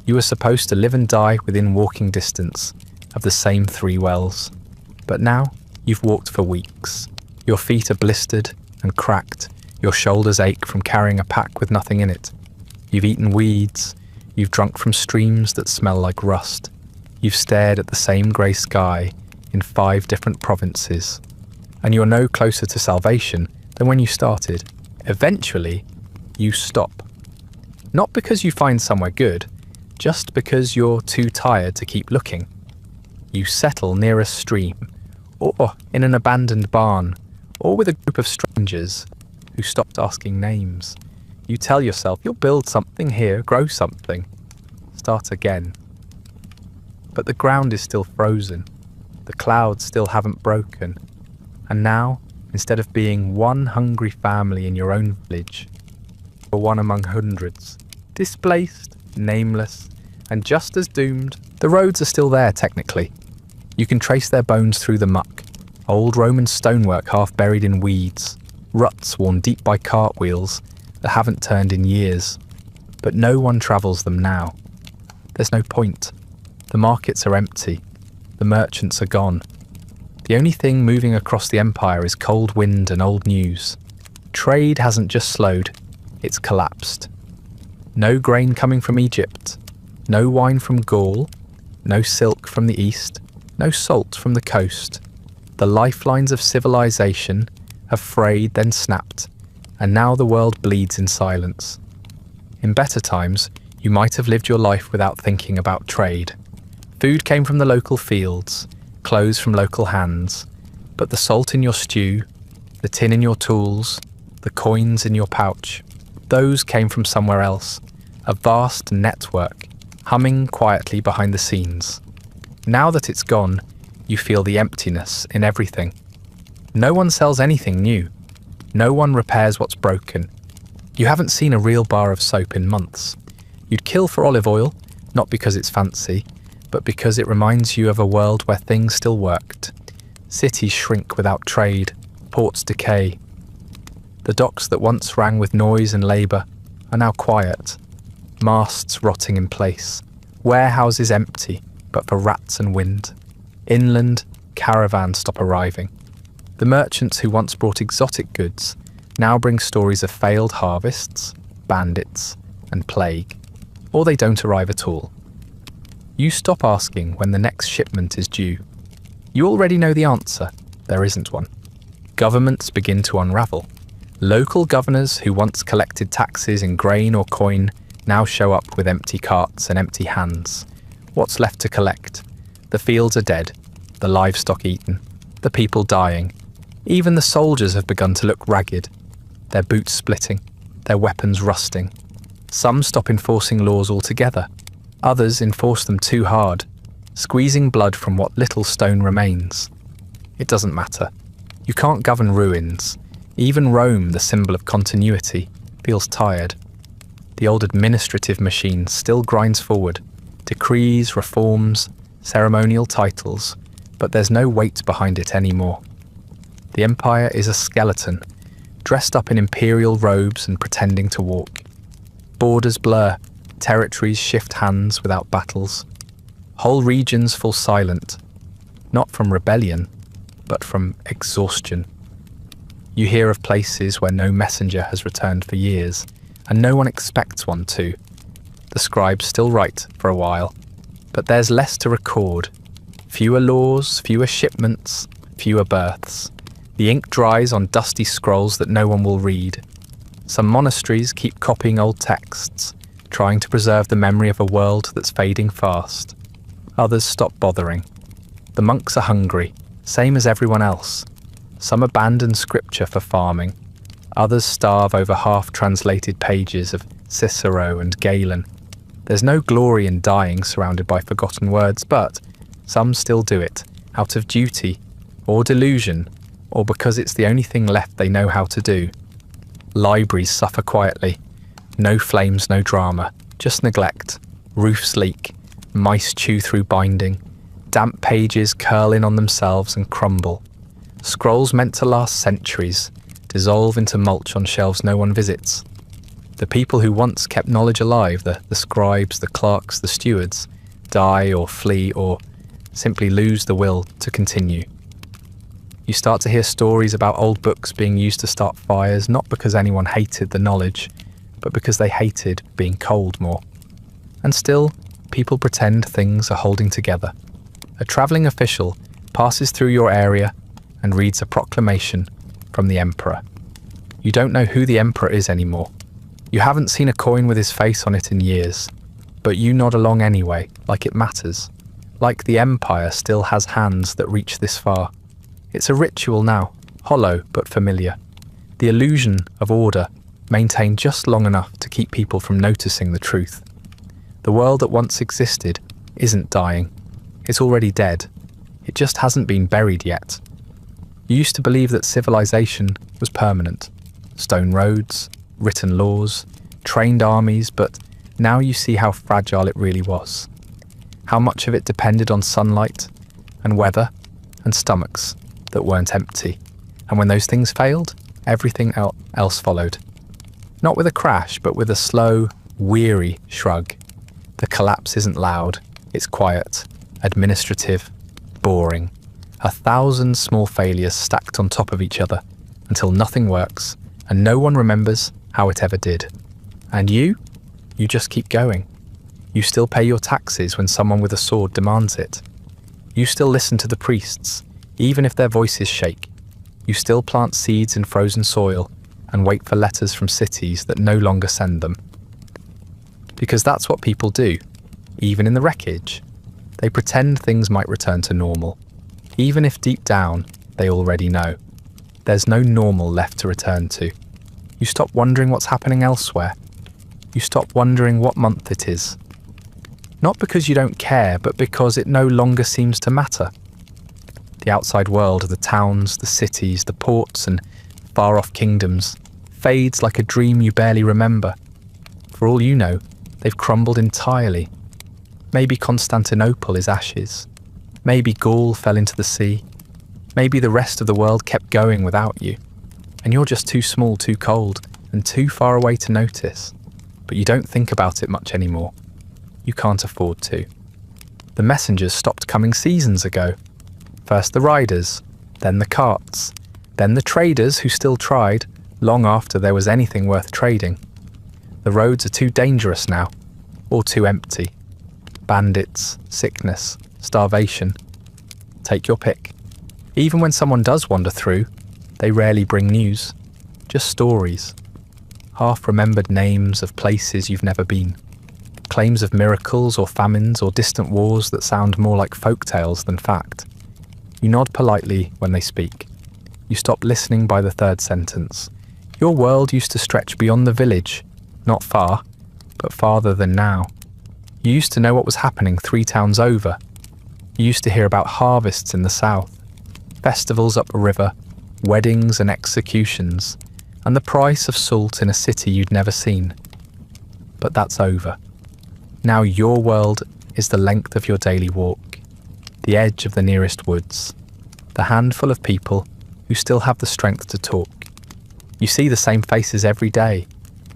[SPEAKER 1] You were supposed to live and die within walking distance of the same 3 wells. But now you've walked for weeks. Your feet are blistered and cracked. Your shoulders ache from carrying a pack with nothing in it. You've eaten weeds. You've drunk from streams that smell like rust. You've stared at the same grey sky in 5 different provinces. And you're no closer to salvation than when you started. Eventually, you stop. Not because you find somewhere good, just because you're too tired to keep looking. You settle near a stream, or in an abandoned barn, or with a group of strangers who stopped asking names. You tell yourself you'll build something here, grow something, start again. But the ground is still frozen. The clouds still haven't broken. And now, instead of being one hungry family in your own village, you're one among hundreds, displaced, nameless, and just as doomed. The roads are still there, technically. You can trace their bones through the muck, old Roman stonework half buried in weeds, ruts worn deep by cartwheels that haven't turned in years. But no one travels them now. There's no point. The markets are empty. The merchants are gone. The only thing moving across the empire is cold wind and old news. Trade hasn't just slowed, it's collapsed. No grain coming from Egypt, no wine from Gaul, no silk from the east, no salt from the coast. The lifelines of civilization have frayed, then snapped, and now the world bleeds in silence. In better times, you might have lived your life without thinking about trade. Food came from the local fields, clothes from local hands, but the salt in your stew, the tin in your tools, the coins in your pouch, those came from somewhere else, a vast network, humming quietly behind the scenes. Now that it's gone, you feel the emptiness in everything. No one sells anything new. No one repairs what's broken. You haven't seen a real bar of soap in months. You'd kill for olive oil, not because it's fancy, but because it reminds you of a world where things still worked. Cities shrink without trade, ports decay. The docks that once rang with noise and labour are now quiet, masts rotting in place, warehouses empty but for rats and wind. Inland, caravans stop arriving. The merchants who once brought exotic goods now bring stories of failed harvests, bandits, and plague, or they don't arrive at all. You stop asking when the next shipment is due. You already know the answer. There isn't one. Governments begin to unravel. Local governors who once collected taxes in grain or coin now show up with empty carts and empty hands. What's left to collect? The fields are dead, the livestock eaten, the people dying. Even the soldiers have begun to look ragged, their boots splitting, their weapons rusting. Some stop enforcing laws altogether. Others enforce them too hard, squeezing blood from what little stone remains. It doesn't matter. You can't govern ruins. Even Rome, the symbol of continuity, feels tired. The old administrative machine still grinds forward. Decrees, reforms, ceremonial titles, but there's no weight behind it anymore. The empire is a skeleton, dressed up in imperial robes and pretending to walk. Borders blur, Territories shift hands without battles. Whole regions fall silent, not from rebellion, but from exhaustion. You hear of places where no messenger has returned for years, and no one expects one to. The scribes still write for a while, but there's less to record. Fewer laws, fewer shipments, fewer births. The ink dries on dusty scrolls that no one will read. Some monasteries keep copying old texts, trying to preserve the memory of a world that's fading fast. Others stop bothering. The monks are hungry, same as everyone else. Some abandon scripture for farming. Others starve over half-translated pages of Cicero and Galen. There's no glory in dying surrounded by forgotten words, but some still do it, out of duty, or delusion, or because it's the only thing left they know how to do. Libraries suffer quietly. No flames, no drama, just neglect. Roofs leak, mice chew through binding. Damp pages curl in on themselves and crumble. Scrolls meant to last centuries dissolve into mulch on shelves no one visits. The people who once kept knowledge alive, the scribes, the clerks, the stewards, die or flee or simply lose the will to continue. You start to hear stories about old books being used to start fires, not because anyone hated the knowledge, but because they hated being cold more. And still, people pretend things are holding together. A travelling official passes through your area and reads a proclamation from the emperor. You don't know who the emperor is anymore. You haven't seen a coin with his face on it in years, but you nod along anyway, like it matters. Like the empire still has hands that reach this far. It's a ritual now, hollow but familiar. The illusion of order maintained just long enough to keep people from noticing the truth. The world that once existed isn't dying. It's already dead. It just hasn't been buried yet. You used to believe that civilization was permanent. Stone roads, written laws, trained armies, but now you see how fragile it really was. How much of it depended on sunlight and weather and stomachs that weren't empty. And when those things failed, everything else followed. Not with a crash, but with a slow, weary shrug. The collapse isn't loud, it's quiet, administrative, boring. 1,000 small failures stacked on top of each other until nothing works and no one remembers how it ever did. And you just keep going. You still pay your taxes when someone with a sword demands it. You still listen to the priests, even if their voices shake. You still plant seeds in frozen soil and wait for letters from cities that no longer send them. Because that's what people do, even in the wreckage. They pretend things might return to normal, even if deep down they already know. There's no normal left to return to. You stop wondering what's happening elsewhere. You stop wondering what month it is. Not because you don't care, but because it no longer seems to matter. The outside world, the towns, the cities, the ports and far-off kingdoms, fades like a dream you barely remember. For all you know, they've crumbled entirely. Maybe Constantinople is ashes. Maybe Gaul fell into the sea. Maybe the rest of the world kept going without you. And you're just too small, too cold, and too far away to notice. But you don't think about it much anymore. You can't afford to. The messengers stopped coming seasons ago. First the riders, then the carts, then the traders who still tried, long after there was anything worth trading. The roads are too dangerous now, or too empty. Bandits, sickness, starvation. Take your pick. Even when someone does wander through, they rarely bring news, just stories. Half-remembered names of places you've never been. Claims of miracles or famines or distant wars that sound more like folk tales than fact. You nod politely when they speak. You stop listening by the third sentence. Your world used to stretch beyond the village, not far, but farther than now. You used to know what was happening 3 towns over. You used to hear about harvests in the south, festivals up a river, weddings and executions, and the price of salt in a city you'd never seen. But that's over. Now your world is the length of your daily walk, the edge of the nearest woods, the handful of people who still have the strength to talk. You see the same faces every day,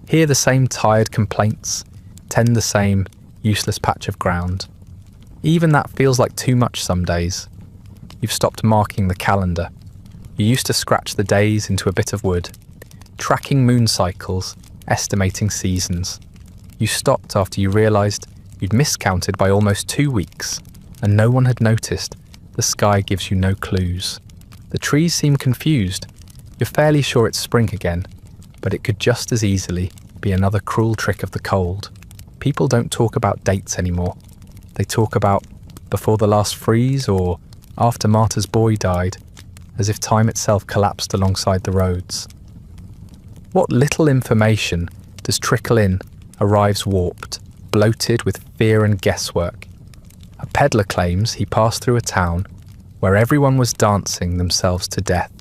[SPEAKER 1] hear the same tired complaints, tend the same useless patch of ground. Even that feels like too much some days. You've stopped marking the calendar. You used to scratch the days into a bit of wood, tracking moon cycles, estimating seasons. You stopped after you realised you'd miscounted by almost 2 weeks, and no one had noticed. The sky gives you no clues. The trees seem confused. You're fairly sure it's spring again, but it could just as easily be another cruel trick of the cold. People don't talk about dates anymore. They talk about before the last freeze or after Marta's boy died, as if time itself collapsed alongside the roads. What little information does trickle in arrives warped, bloated with fear and guesswork. A peddler claims he passed through a town where everyone was dancing themselves to death.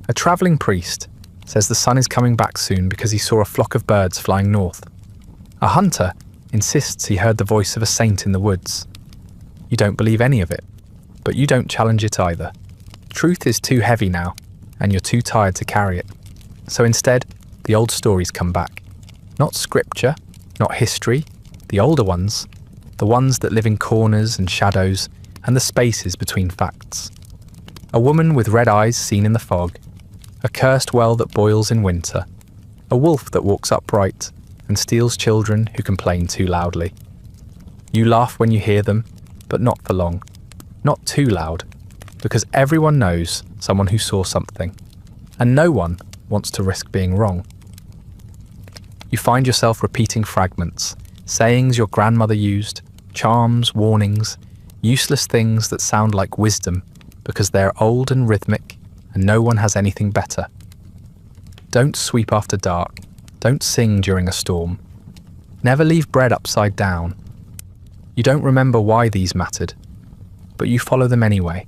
[SPEAKER 1] A travelling priest says the sun is coming back soon because he saw a flock of birds flying north. A hunter insists he heard the voice of a saint in the woods. You don't believe any of it, but you don't challenge it either. Truth is too heavy now, and you're too tired to carry it. So instead, the old stories come back. Not scripture, not history, the older ones, the ones that live in corners and shadows and the spaces between facts. A woman with red eyes seen in the fog, a cursed well that boils in winter, a wolf that walks upright and steals children who complain too loudly. You laugh when you hear them, but not for long. Not too loud, because everyone knows someone who saw something, and no one wants to risk being wrong. You find yourself repeating fragments, sayings your grandmother used, charms, warnings, useless things that sound like wisdom because they're old and rhythmic and no one has anything better. Don't sweep after dark. Don't sing during a storm. Never leave bread upside down. You don't remember why these mattered, but you follow them anyway.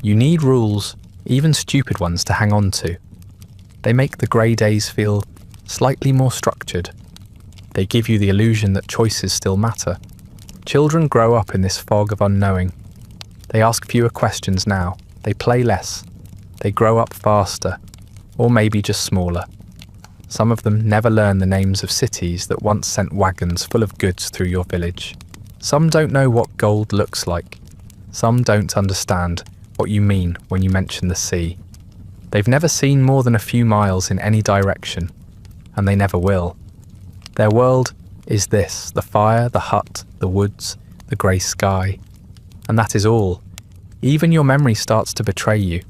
[SPEAKER 1] You need rules, even stupid ones, to hang on to. They make the grey days feel slightly more structured. They give you the illusion that choices still matter. Children grow up in this fog of unknowing. They ask fewer questions now. They play less. They grow up faster, or maybe just smaller. Some of them never learn the names of cities that once sent wagons full of goods through your village. Some don't know what gold looks like. Some don't understand what you mean when you mention the sea. They've never seen more than a few miles in any direction, and they never will. Their world is this: the fire, the hut, the woods, the grey sky. And that is all. Even your memory starts to betray you.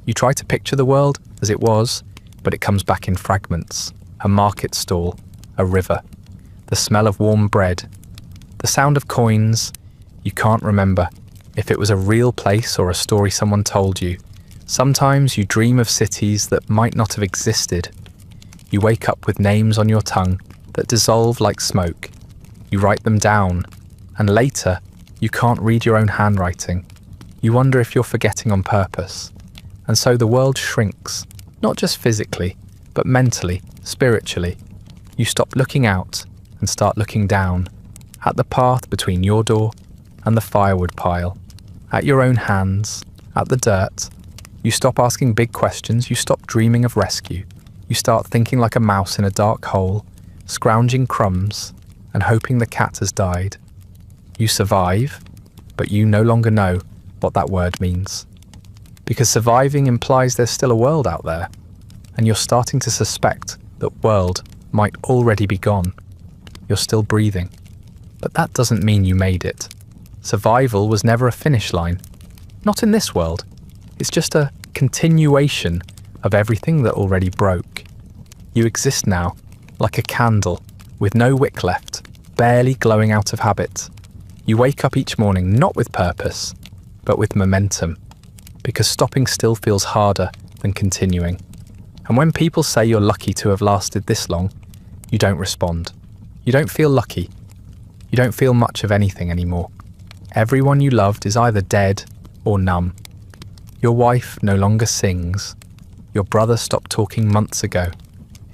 [SPEAKER 1] You try to picture the world as it was, but it comes back in fragments. A market stall, a river, the smell of warm bread, the sound of coins. You can't remember if it was a real place or a story someone told you. Sometimes you dream of cities that might not have existed. You wake up with names on your tongue that dissolve like smoke. You write them down, and later you can't read your own handwriting. You wonder if you're forgetting on purpose. And so the world shrinks, not just physically, but mentally, spiritually. You stop looking out and start looking down, at the path between your door and the firewood pile, at your own hands, at the dirt. You stop asking big questions. You stop dreaming of rescue. You start thinking like a mouse in a dark hole, scrounging crumbs and hoping the cat has died. You survive, but you no longer know what that word means. Because surviving implies there's still a world out there, and you're starting to suspect that world might already be gone. You're still breathing, but that doesn't mean you made it. Survival was never a finish line. Not in this world. It's just a continuation of everything that already broke. You exist now, like a candle, with no wick left, barely glowing out of habit. You wake up each morning not with purpose, but with momentum, because stopping still feels harder than continuing. And when people say you're lucky to have lasted this long, you don't respond. You don't feel lucky. You don't feel much of anything anymore. Everyone you loved is either dead or numb. Your wife no longer sings. Your brother stopped talking months ago,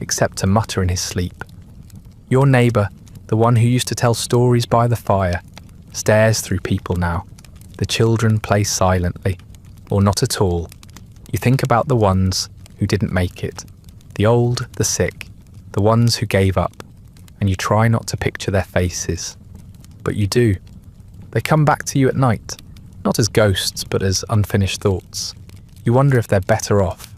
[SPEAKER 1] except to mutter in his sleep. Your neighbour, the one who used to tell stories by the fire, stares through people now. The children play silently, or not at all. You think about the ones who didn't make it, the old, the sick, the ones who gave up, and you try not to picture their faces. But you do. They come back to you at night, not as ghosts, but as unfinished thoughts. You wonder if they're better off.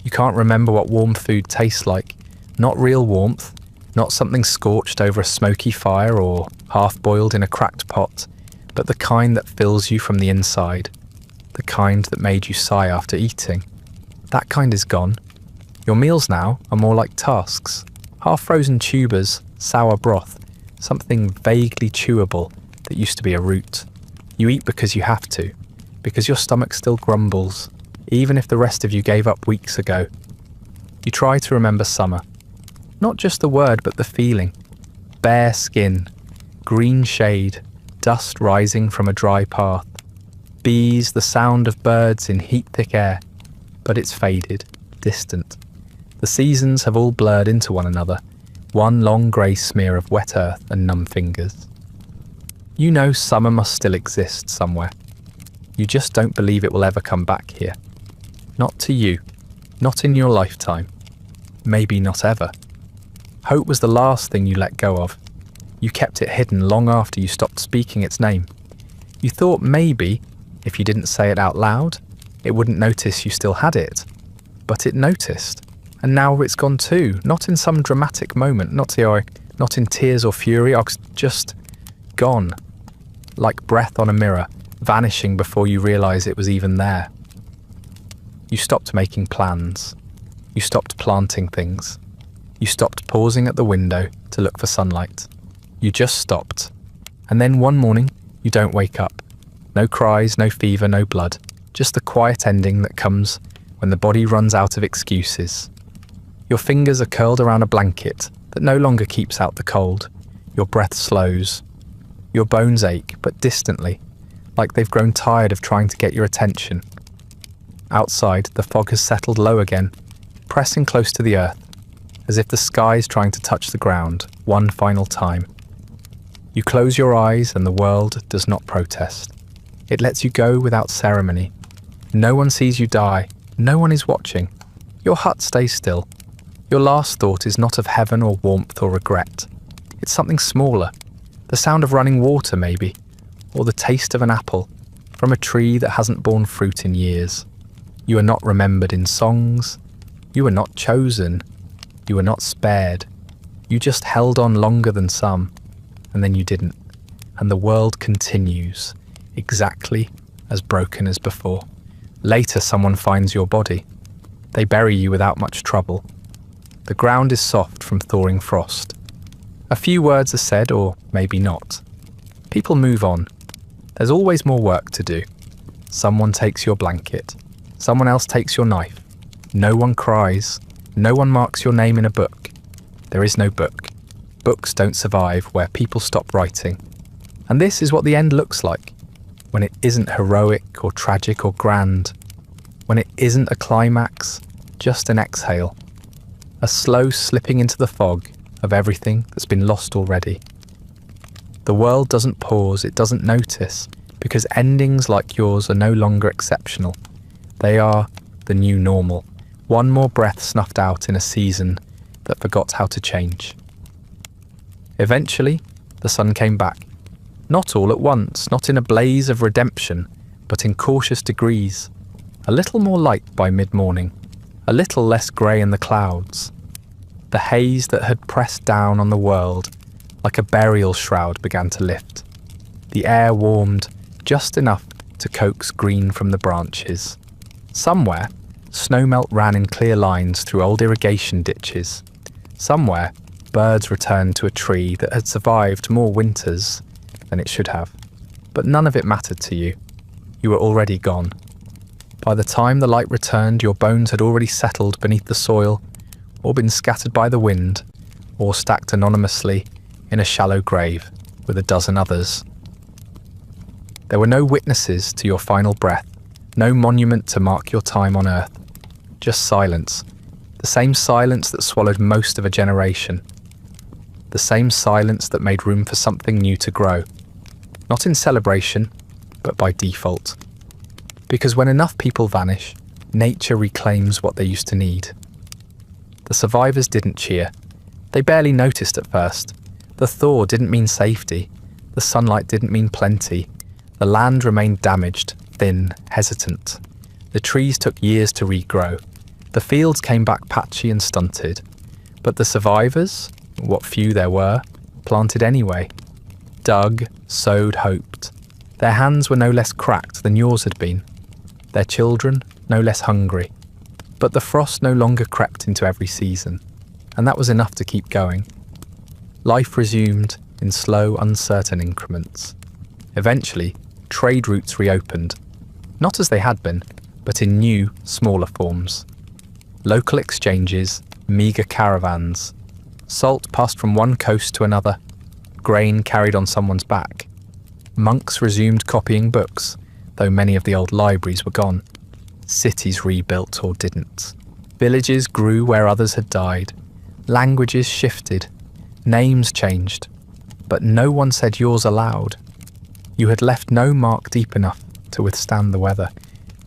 [SPEAKER 1] You can't remember what warm food tastes like. Not real warmth, not something scorched over a smoky fire or half-boiled in a cracked pot, but the kind that fills you from the inside. The kind that made you sigh after eating. That kind is gone. Your meals now are more like tasks. Half-frozen tubers, sour broth, something vaguely chewable that used to be a root. You eat because you have to, because your stomach still grumbles, even if the rest of you gave up weeks ago. You try to remember summer. Not just the word, but the feeling. Bare skin, green shade, dust rising from a dry path. Bees, the sound of birds in heat-thick air. But it's faded, distant. The seasons have all blurred into one another, one long grey smear of wet earth and numb fingers. You know summer must still exist somewhere. You just don't believe it will ever come back here. Not to you, not in your lifetime. Maybe not ever. Hope was the last thing you let go of. You kept it hidden long after you stopped speaking its name. You thought maybe, if you didn't say it out loud, it wouldn't notice you still had it. But it noticed. And now it's gone too, not in some dramatic moment, not in tears or fury, just gone. Like breath on a mirror, vanishing before you realise it was even there. You stopped making plans. You stopped planting things. You stopped pausing at the window to look for sunlight. You just stopped. And then one morning, you don't wake up. No cries, no fever, no blood. Just the quiet ending that comes when the body runs out of excuses. Your fingers are curled around a blanket that no longer keeps out the cold. Your breath slows. Your bones ache, but distantly, like they've grown tired of trying to get your attention. Outside, the fog has settled low again, pressing close to the earth, as if the sky is trying to touch the ground one final time. You close your eyes and the world does not protest. It lets you go without ceremony. No one sees you die. No one is watching. Your hut stays still. Your last thought is not of heaven or warmth or regret. It's something smaller. The sound of running water, maybe, or the taste of an apple from a tree that hasn't borne fruit in years. You are not remembered in songs. You are not chosen. You are not spared. You just held on longer than some, and then you didn't. And the world continues, exactly as broken as before. Later, someone finds your body. They bury you without much trouble. The ground is soft from thawing frost. A few words are said, or maybe not. People move on. There's always more work to do. Someone takes your blanket. Someone else takes your knife. No one cries. No one marks your name in a book. There is no book. Books don't survive where people stop writing. And this is what the end looks like, when it isn't heroic or tragic or grand, when it isn't a climax, just an exhale, a slow slipping into the fog of everything that's been lost already. The world doesn't pause, it doesn't notice, because endings like yours are no longer exceptional. They are the new normal, one more breath snuffed out in a season that forgot how to change. Eventually, the sun came back. Not all at once, not in a blaze of redemption, but in cautious degrees. A little more light by mid-morning, a little less grey in the clouds. The haze that had pressed down on the world like a burial shroud began to lift. The air warmed just enough to coax green from the branches. Somewhere, snowmelt ran in clear lines through old irrigation ditches. Somewhere, birds returned to a tree that had survived more winters than it should have. But none of it mattered to you. You were already gone. By the time the light returned, your bones had already settled beneath the soil, or been scattered by the wind, or stacked anonymously in a shallow grave with a dozen others. There were no witnesses to your final breath, no monument to mark your time on earth. Just silence. The same silence that swallowed most of a generation. The same silence that made room for something new to grow. Not in celebration, but by default. Because when enough people vanish, nature reclaims what they used to need. The survivors didn't cheer. They barely noticed at first. The thaw didn't mean safety. The sunlight didn't mean plenty. The land remained damaged, thin, hesitant. The trees took years to regrow. The fields came back patchy and stunted. But the survivors, what few there were, planted anyway. Dug, sowed, hoped. Their hands were no less cracked than yours had been. Their children no less hungry. But the frost no longer crept into every season, and that was enough to keep going. Life resumed in slow, uncertain increments. Eventually, trade routes reopened, not as they had been, but in new, smaller forms. Local exchanges, meagre caravans. Salt passed from one coast to another. Grain carried on someone's back. Monks resumed copying books, though many of the old libraries were gone. Cities rebuilt or didn't. Villages grew where others had died. Languages shifted. Names changed. But no one said yours aloud. You had left no mark deep enough to withstand the weather.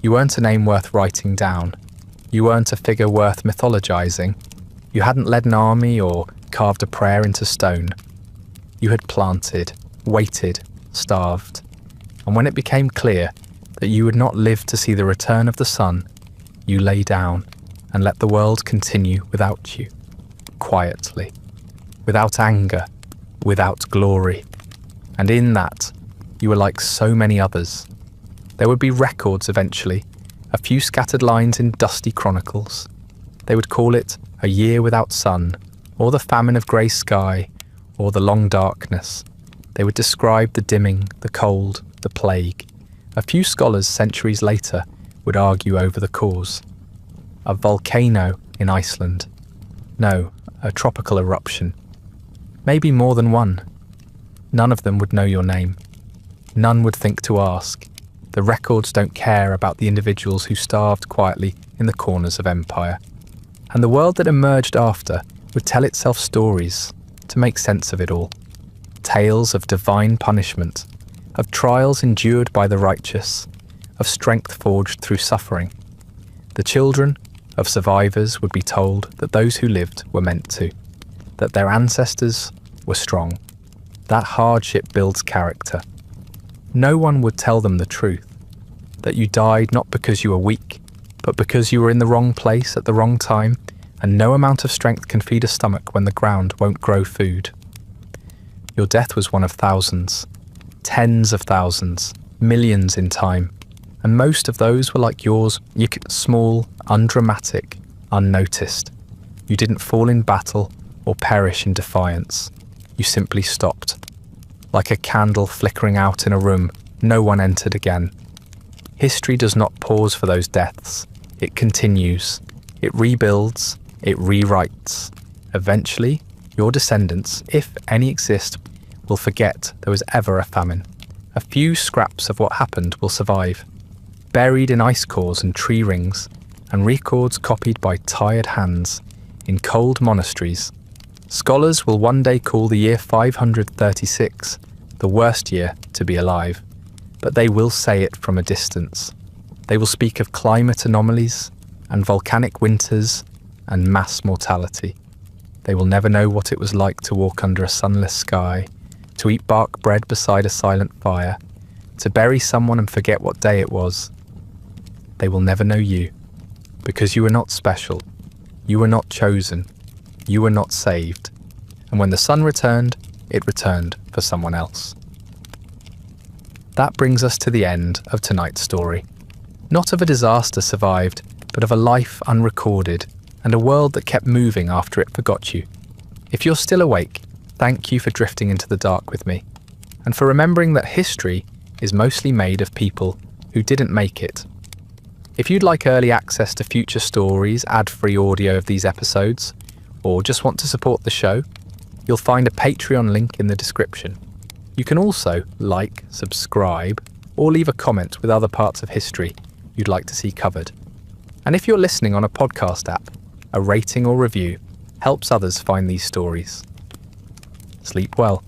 [SPEAKER 1] You weren't a name worth writing down. You weren't a figure worth mythologizing. You hadn't led an army or carved a prayer into stone. You had planted, waited, starved. And when it became clear that you would not live to see the return of the sun, you lay down and let the world continue without you, quietly, without anger, without glory. And in that, you were like so many others. There would be records eventually, a few scattered lines in dusty chronicles. They would call it a year without sun, or the famine of grey sky, or the long darkness. They would describe the dimming, the cold, the plague. A few scholars centuries later would argue over the cause. A volcano in Iceland. No, a tropical eruption. Maybe more than one. None of them would know your name. None would think to ask. The records don't care about the individuals who starved quietly in the corners of empire. And the world that emerged after would tell itself stories to make sense of it all. Tales of divine punishment, of trials endured by the righteous, of strength forged through suffering. The children of survivors would be told that those who lived were meant to, that their ancestors were strong. That hardship builds character. No one would tell them the truth, that you died not because you were weak, but because you were in the wrong place at the wrong time, and no amount of strength can feed a stomach when the ground won't grow food. Your death was one of thousands, tens of thousands, millions in time, and most of those were like yours, small, undramatic, unnoticed. You didn't fall in battle or perish in defiance. You simply stopped. Like a candle flickering out in a room, no one entered again. History does not pause for those deaths. It continues. It rebuilds. It rewrites. Eventually, your descendants, if any exist, will forget there was ever a famine. A few scraps of what happened will survive, buried in ice cores and tree rings, and records copied by tired hands in cold monasteries. Scholars will one day call the year 536 the worst year to be alive, but they will say it from a distance. They will speak of climate anomalies and volcanic winters and mass mortality. They will never know what it was like to walk under a sunless sky, to eat bark bread beside a silent fire, to bury someone and forget what day it was. They will never know you, because you were not special, you were not chosen, you were not saved, and when the sun returned, it returned for someone else. That brings us to the end of tonight's story. Not of a disaster survived, but of a life unrecorded, and a world that kept moving after it forgot you. If you're still awake, thank you for drifting into the dark with me, and for remembering that history is mostly made of people who didn't make it. If you'd like early access to future stories, ad-free audio of these episodes, or just want to support the show, you'll find a Patreon link in the description. You can also like, subscribe, or leave a comment with other parts of history you'd like to see covered. And if you're listening on a podcast app, a rating or review helps others find these stories. Sleep well.